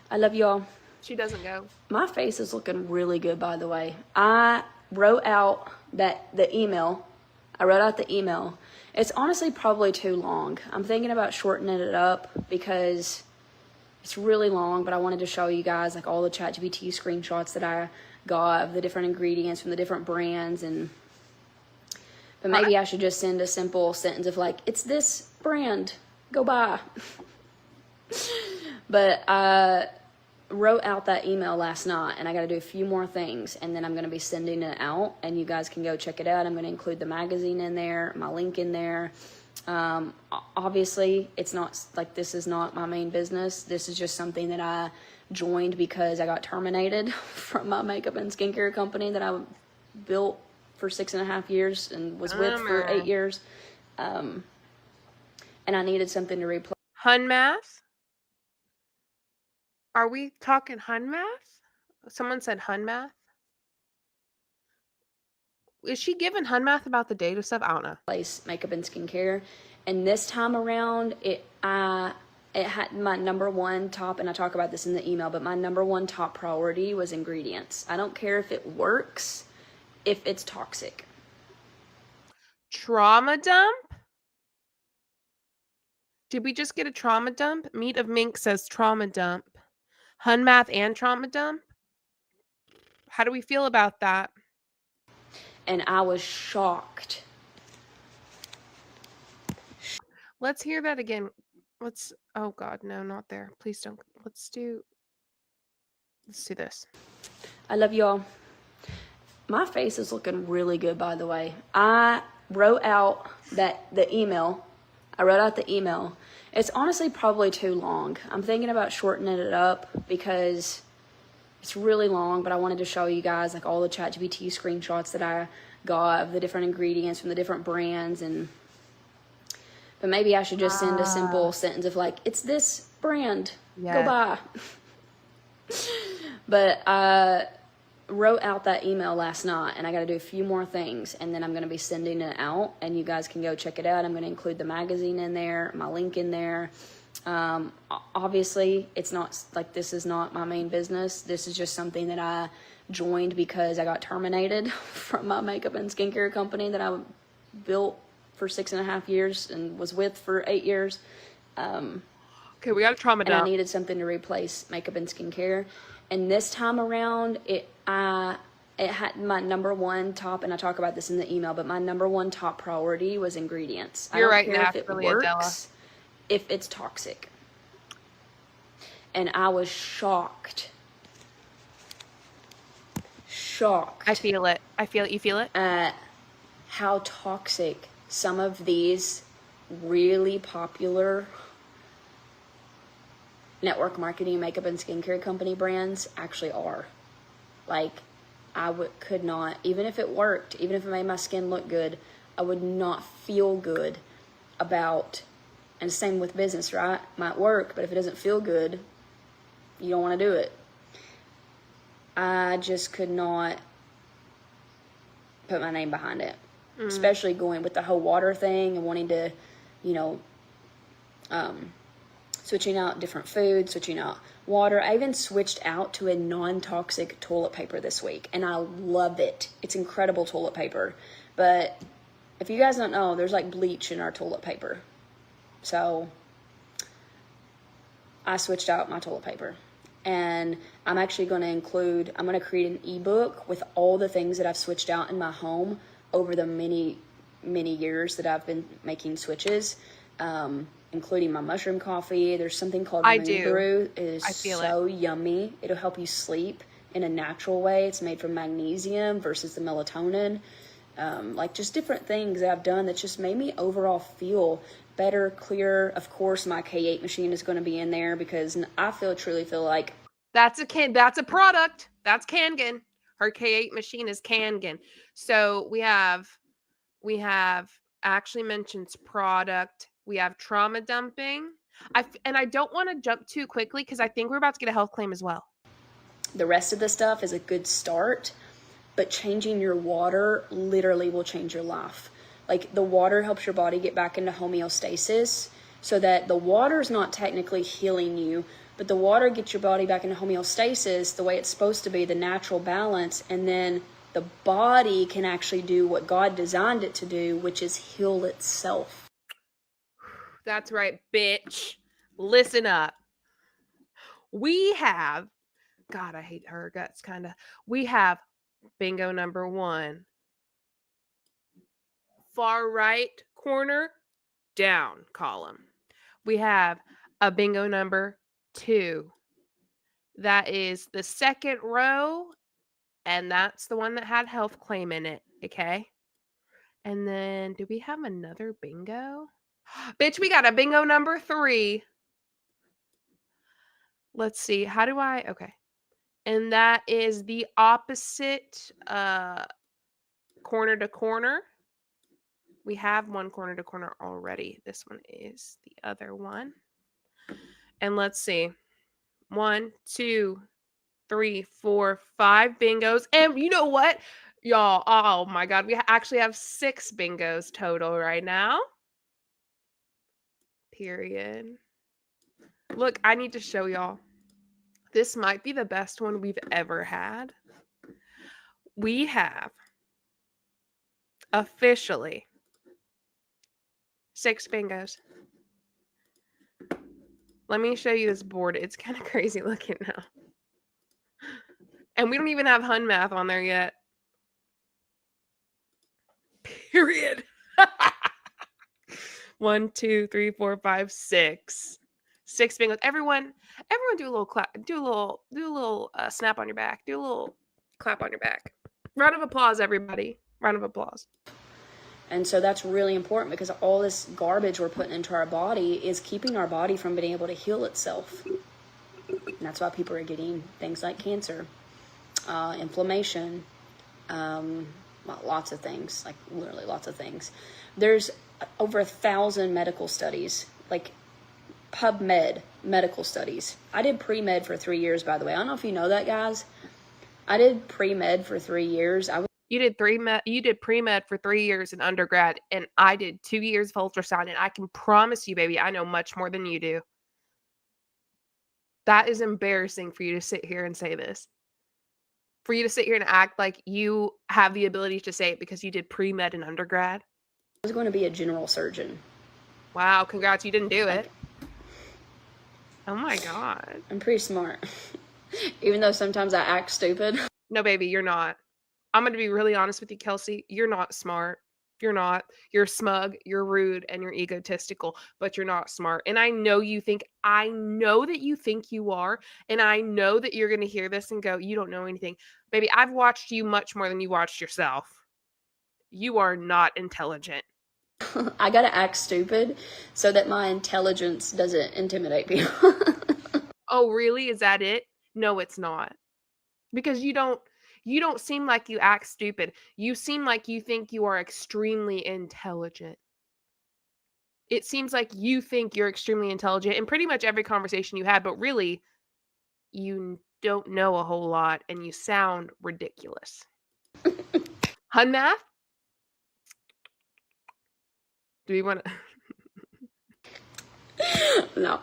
I love y'all. She doesn't go. My face is looking really good, by the way. I wrote out the email. I wrote out the email. It's honestly probably too long. I'm thinking about shortening it up because it's really long, but I wanted to show you guys like all the ChatGPT screenshots that I got of the different ingredients from the different brands, but maybe I should just send a simple sentence of like, it's this brand, go buy. But wrote out that email last night, and I got to do a few more things, and then I'm going to be sending it out, and you guys can go check it out. I'm going to include the magazine in there, my link in there. Obviously, it's not like this is not my main business. This is just something that I joined because I got terminated from my makeup and skincare company that I built for 6.5 years and was with for 8 years. And I needed something to replace. Hunmath? Are we talking Hunmath? Someone said Hunmath. Is she giving Hunmath about the data stuff? I don't know. Place makeup and skincare, and this time around, it had my number one top, and I talk about this in the email, but my number one top priority was ingredients. I don't care if it works, if it's toxic. Trauma dump? Did we just get a trauma dump? Meat of Mink says trauma dump. Hunmath and trauma dump? How do we feel about that? And I was shocked. Let's hear that again. Oh God, no, not there. Please don't. Let's do this. I love y'all. My face is looking really good, by the way. I wrote out the email. It's honestly probably too long. I'm thinking about shortening it up because it's really long, but I wanted to show you guys like all the ChatGPT screenshots that I got of the different ingredients from the different brands, but maybe I should just send a simple sentence of like, it's this brand, go buy. But I wrote out that email last night, and I got to do a few more things, and then I'm going to be sending it out, and you guys can go check it out. I'm going to include the magazine in there, my link in there. Obviously, it's not like this is not my main business. This is just something that I joined because I got terminated from my makeup and skincare company that I built for 6.5 years and was with for 8 years. Okay, we got a trauma dump. And I needed something to replace makeup and skincare. And this time around, it had my number one top, and I talk about this in the email, but my number one top priority was ingredients. You're I don't right, care if it naturally, works, Adela. if it's toxic. And I was shocked. I feel it. You feel it? At how toxic some of these really popular network marketing makeup and skincare company brands actually are. Like, I could not, even if it worked, even if it made my skin look good, I would not feel good about, and same with business, right? Might work, but if it doesn't feel good, you don't want to do it. I just could not put my name behind it, especially going with the whole water thing and wanting to, switching out different foods, switching out water. I even switched out to a non-toxic toilet paper this week, and I love it. It's incredible toilet paper. But if you guys don't know, there's like bleach in our toilet paper. So I switched out my toilet paper. And I'm actually going to create an ebook with all the things that I've switched out in my home over the many, many years that I've been making switches, including my mushroom coffee. There's something called Moon Brew. It is so yummy. It'll help you sleep in a natural way. It's made from magnesium versus the melatonin. Like just different things that I've done that just made me overall feel better, clearer. Of course, my K8 machine is going to be in there because I truly feel like that's a product. That's Kangen. Her K8 machine is Kangen. So we have Ashley mentions product. We have trauma dumping. And I don't want to jump too quickly because I think we're about to get a health claim as well. The rest of the stuff is a good start, but changing your water literally will change your life. Like the water helps your body get back into homeostasis so that the water is not technically healing you, but the water gets your body back into homeostasis the way it's supposed to be, the natural balance, and then the body can actually do what God designed it to do, which is heal itself. That's right, bitch. Listen up. We have, God, I hate her guts, kind of. We have bingo number 1. Far right corner, down column. We have a bingo number 2. That is the second row, and that's the one that had health claim in it, okay? And then, do we have another bingo? Bitch, we got a bingo number 3. Let's see. How do I? Okay. And that is the opposite corner to corner. We have one corner to corner already. This one is the other one. And let's see. 1, 2, 3, 4, 5 bingos. And you know what? Y'all, oh my God. We actually have 6 bingos total right now. Period. Look, I need to show y'all. This might be the best one we've ever had. We have officially 6 bingos. Let me show you this board. It's kind of crazy looking now. And we don't even have Hun math on there yet. Period. 1, 2, 3, 4, 5, 6. 6 bingos. Everyone do a little clap. Do a little snap on your back. Do a little clap on your back. Round of applause, everybody. Round of applause. And so that's really important because all this garbage we're putting into our body is keeping our body from being able to heal itself. And that's why people are getting things like cancer, inflammation, lots of things, like literally lots of things. There's over 1,000 medical studies, like PubMed medical studies. I did pre-med for 3 years, by the way. I don't know if you know that, guys. I did pre-med for 3 years. You did pre-med for 3 years in undergrad, and I did 2 years of ultrasound, and I can promise you, baby, I know much more than you do. That is embarrassing for you to sit here and say this. For you to sit here and act like you have the ability to say it because you did pre-med in undergrad. I was going to be a general surgeon. Wow, congrats, you didn't do it. Oh my God. I'm pretty smart. Even though sometimes I act stupid. No, baby, you're not. I'm going to be really honest with you, Kelsey. You're not smart. You're not. You're smug, you're rude, and you're egotistical, but you're not smart. And I know that you think you are, and I know that you're going to hear this and go, you don't know anything. Baby, I've watched you much more than you watched yourself. You are not intelligent. I got to act stupid so that my intelligence doesn't intimidate people. Oh, really? Is that it? No, it's not. Because you don't seem like you act stupid. You seem like you think you are extremely intelligent. It seems like you think you're extremely intelligent in pretty much every conversation you had, but really, you don't know a whole lot and you sound ridiculous. Hun math? Do we want to? No.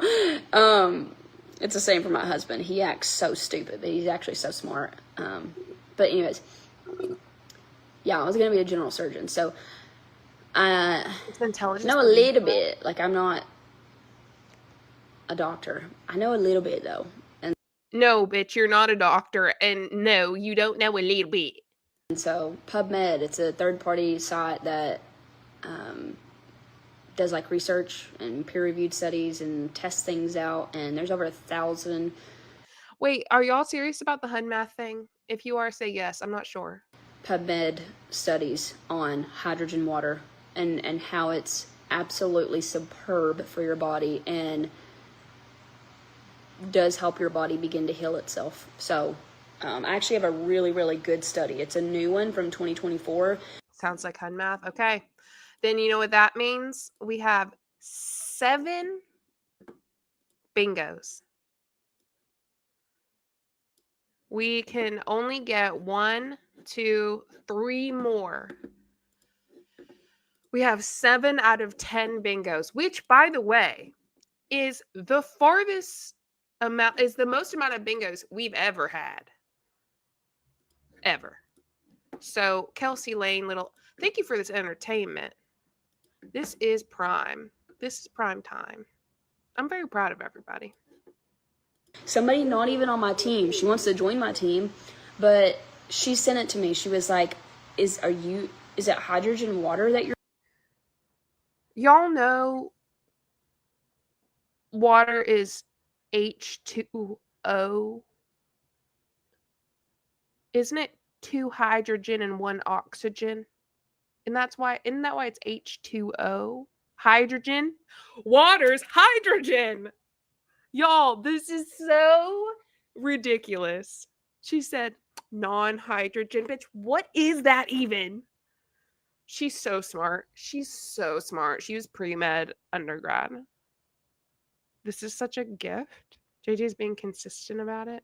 It's the same for my husband. He acts so stupid, but he's actually so smart. But anyways, yeah, I was going to be a general surgeon. So it's intelligence. Know a little bit. Like, I'm not a doctor. I know a little bit, though. And no, bitch, you're not a doctor. And no, you don't know a little bit. And so PubMed, it's a third-party site that does like research and peer-reviewed studies and tests things out. And there's over 1,000. Wait, are y'all serious about the Hun math thing? If you are, say yes. I'm not sure. PubMed studies on hydrogen water and how it's absolutely superb for your body and does help your body begin to heal itself. So I actually have a really, really good study. It's a new one from 2024. Sounds like Hun math. Okay. Then you know what that means? We have 7 bingos. We can only get 1, 2, 3 more. We have 7 out of 10 bingos, which, by the way, is the most amount of bingos we've ever had. Ever. So, Kelsey Lane, thank you for this entertainment. This is prime. This is prime time. I'm very proud of everybody. Somebody not even on my team, she wants to join my team, but she sent it to me. She was like, is it hydrogen water that you're? Y'all know water is H2O Isn't it 2 hydrogen and 1 oxygen? And isn't that why it's H2O? Hydrogen? Water's hydrogen! Y'all, this is so ridiculous. She said non-hydrogen. Bitch, what is that even? She's so smart. She's so smart. She was pre-med undergrad. This is such a gift. JJ's being consistent about it.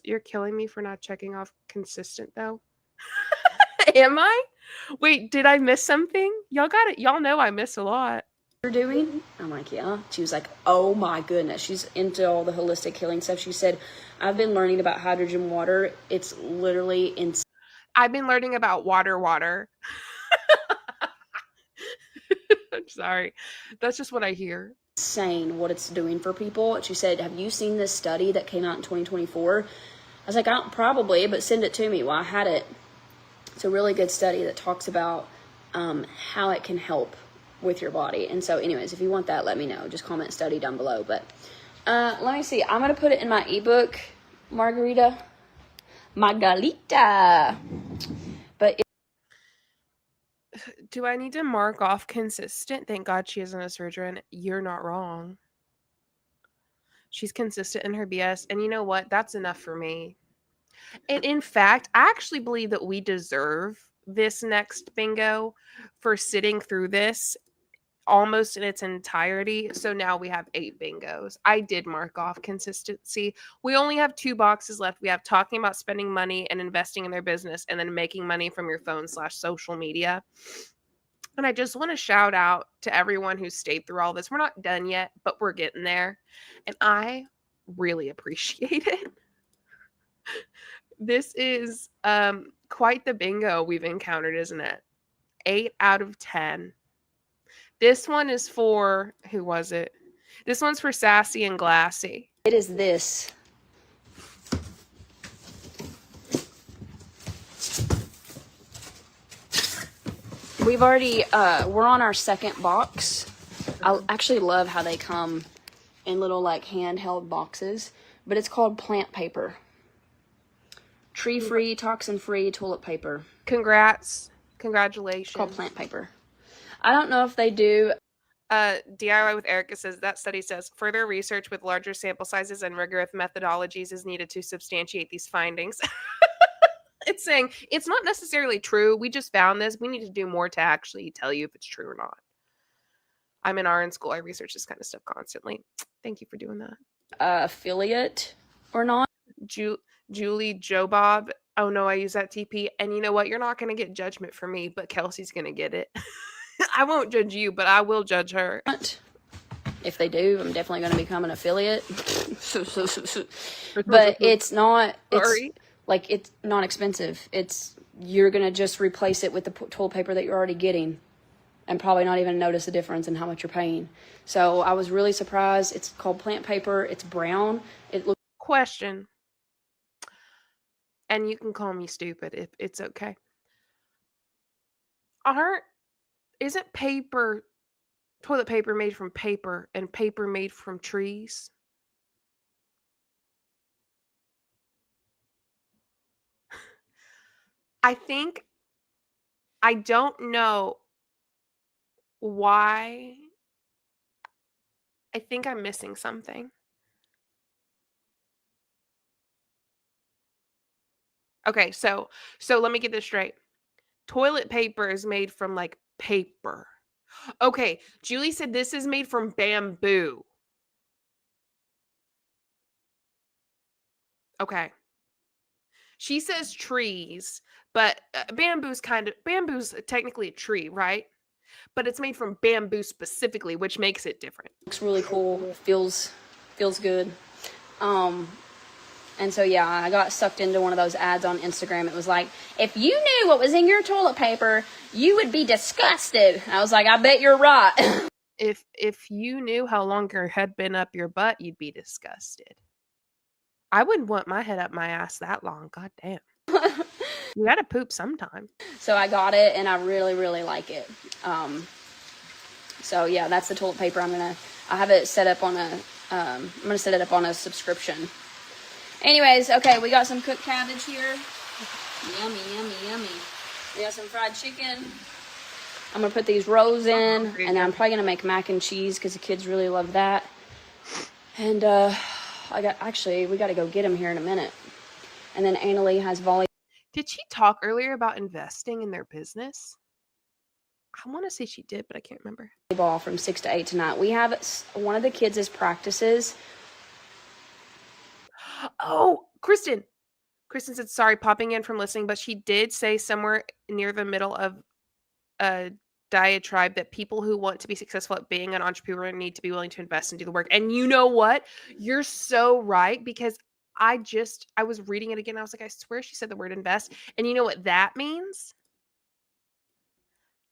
You're killing me for not checking off consistent though. Am I? Wait, did I miss something? Y'all got it. Y'all know I miss a lot. You're doing? I'm like, yeah. She was like, oh my goodness. She's into all the holistic healing stuff. She said, I've been learning about hydrogen water. It's literally insane. I've been learning about water. I'm sorry. That's just what I hear. Insane what it's doing for people. She said, have you seen this study that came out in 2024? I was like, I don't probably, but send it to me. Well, I had it. It's a really good study that talks about how it can help with your body. And so anyways, if you want that, let me know. Just comment study down below. But let me see. I'm going to put it in my ebook, Margarita. But do I need to mark off consistent? Thank God she isn't a surgeon. You're not wrong. She's consistent in her BS. And you know what? That's enough for me. And in fact, I actually believe that we deserve this next bingo for sitting through this almost in its entirety. So now we have 8 bingos. I did mark off consistency. We only have 2 boxes left. We have talking about spending money and investing in their business, and then making money from your phone/social media. And I just want to shout out to everyone who stayed through all this. We're not done yet, but we're getting there. And I really appreciate it. This is quite the bingo we've encountered, isn't it? 8 out of 10. This one is for, who was it? This one's for Sassy and Glassy. it is this. We've already, we're on our second box. I actually love how they come in little like handheld boxes, but it's called plant paper. Tree-free, toxin-free toilet paper. Congrats. Congratulations. It's called plant paper. I don't know if they do. DIY with Erica says that study says further research with larger sample sizes and rigorous methodologies is needed to substantiate these findings. It's saying it's not necessarily true. We just found this. We need to do more to actually tell you if it's true or not. I'm in RN school. I research this kind of stuff constantly. Thank you for doing that. Affiliate or not. JulieJo Bob. Oh no, I use that TP. And you know what? You're not going to get judgment from me, but Kelsey's going to get it. I won't judge you, but I will judge her. If they do, I'm definitely going to become an affiliate. But it's not. It's not expensive. You're going to just replace it with the toilet paper that you're already getting, and probably not even notice a difference in how much you're paying. So I was really surprised. It's called plant paper. It's brown. It looks. Question. And you can call me stupid if it's okay. Isn't toilet paper made from paper and paper made from trees? I don't know why. I think I'm missing something. Okay, so let me get this straight. Toilet paper is made from like paper. Okay, Julie said this is made from bamboo. Okay. She says trees, but bamboo's technically a tree, right? But it's made from bamboo specifically, which makes it different. Looks really cool. Feels good. And so, yeah, I got sucked into one of those ads on Instagram. It was like, if you knew what was in your toilet paper, you would be disgusted. I was like, I bet you're right. If you knew how long your head been up your butt, you'd be disgusted. I wouldn't want my head up my ass that long. God damn. You gotta poop sometime. So I got it, and I really, really like it. So, yeah, that's the toilet paper. I have it set up on I'm going to set it up on a subscription. Anyways, okay, we got some cooked cabbage here. Yummy, yummy, yummy. We got some fried chicken. I'm going to put these rolls in, and then I'm probably going to make mac and cheese because the kids really love that. And we got to go get them here in a minute. And then Annalie has volleyball. Did she talk earlier about investing in their business? I want to say she did, but I can't remember. Volleyball from 6 to 8 tonight. We have one of the kids' practices. Oh, Kristen said, sorry, popping in from listening, but she did say somewhere near the middle of a diatribe that people who want to be successful at being an entrepreneur need to be willing to invest and do the work. And you know what? You're so right, because I was reading it again. I was like, I swear she said the word invest. And you know what that means?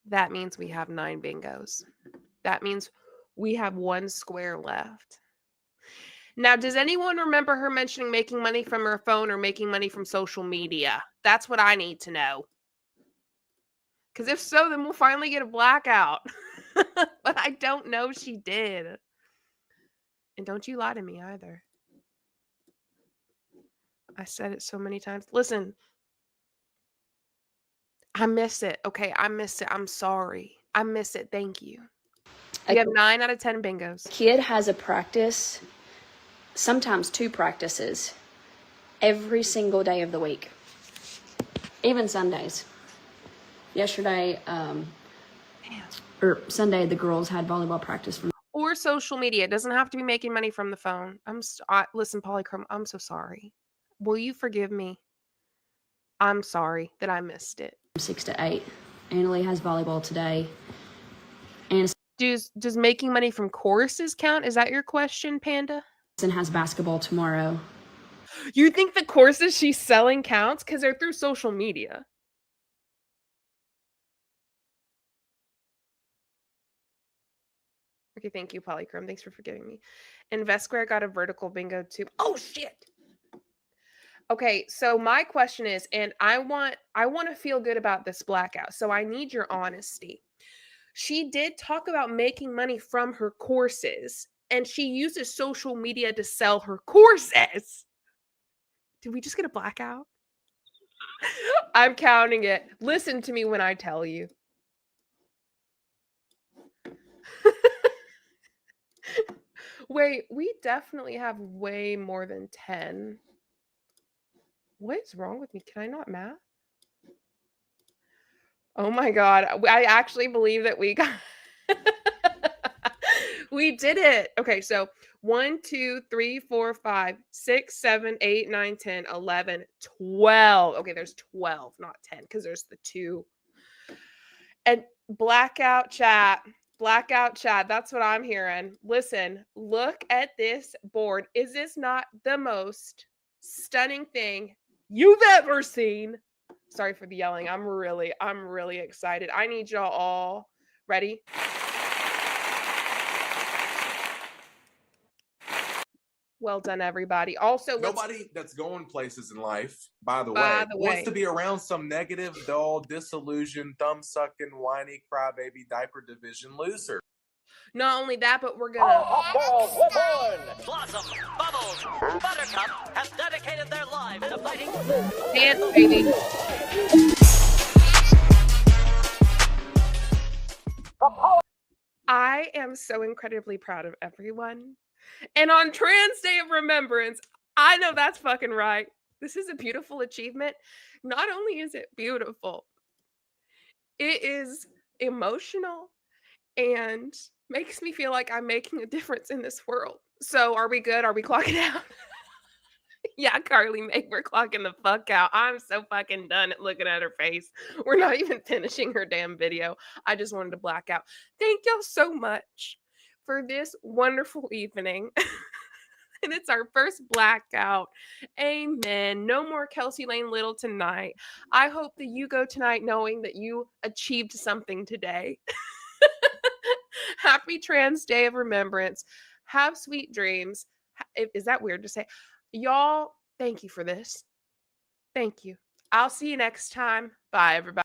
That means we have 9 bingos. That means we have 1 square left. Now, does anyone remember her mentioning making money from her phone or making money from social media? That's what I need to know. Because if so, then we'll finally get a blackout. But I don't know if she did. And don't you lie to me either. I said it so many times. Listen, I miss it. Okay, I miss it. I'm sorry. I miss it. Thank you. We have 9 out of 10 bingos. Kid has a practice, sometimes 2 practices, every single day of the week, even Sundays. Yesterday, or Sunday, the girls had volleyball practice or social media. It doesn't have to be making money from the phone. Listen, Polychrome, I'm so sorry. Will you forgive me? I'm sorry that I missed it. 6 to 8. Annalie has volleyball today. And does making money from courses count? Is that your question, Panda? And has basketball tomorrow. You think the courses she's selling counts? Because they're through social media. Okay, thank you, Polychrome. Thanks for forgiving me. And Vesquare got a vertical bingo too. Oh shit. Okay, so my question is, and I want to feel good about this blackout, so I need your honesty. She did talk about making money from her courses, and she uses social media to sell her courses. Did we just get a blackout? I'm counting it. Listen to me when I tell you. Wait, we definitely have way more than 10. What is wrong with me? Can I not math? Oh my God. I actually believe that we got... We did it. Okay, so 1, 2, 3, 4, 5, 6, 7, 8, 9, 10, 11, 12. Okay, there's 12, not 10, because there's the 2. And blackout chat. Blackout chat. That's what I'm hearing. Listen, look at this board. Is this not the most stunning thing you've ever seen? Sorry for the yelling. I'm really excited. I need y'all all ready. Well done, everybody. Also, nobody that's going places in life, by the way, wants to be around some negative, dull, disillusioned, thumb-sucking, whiny, crybaby, diaper division loser. Not only that, but we're gonna... Blossom, Bubbles, Buttercup have dedicated their lives to fighting. Dance, baby. I am so incredibly proud of everyone. And on Trans Day of Remembrance, I know that's fucking right. This is a beautiful achievement. Not only is it beautiful, it is emotional and makes me feel like I'm making a difference in this world. So are we good? Are we clocking out? Yeah, Carly Mae, we're clocking the fuck out. I'm so fucking done at looking at her face. We're not even finishing her damn video. I just wanted to black out. Thank y'all so much for this wonderful evening. And it's our first blackout. Amen. No more Kelsey Lane Little tonight. I hope that you go tonight knowing that you achieved something today. Happy Trans Day of Remembrance. Have sweet dreams. Is that weird to say? Y'all, thank you for this. Thank you. I'll see you next time. Bye, everybody.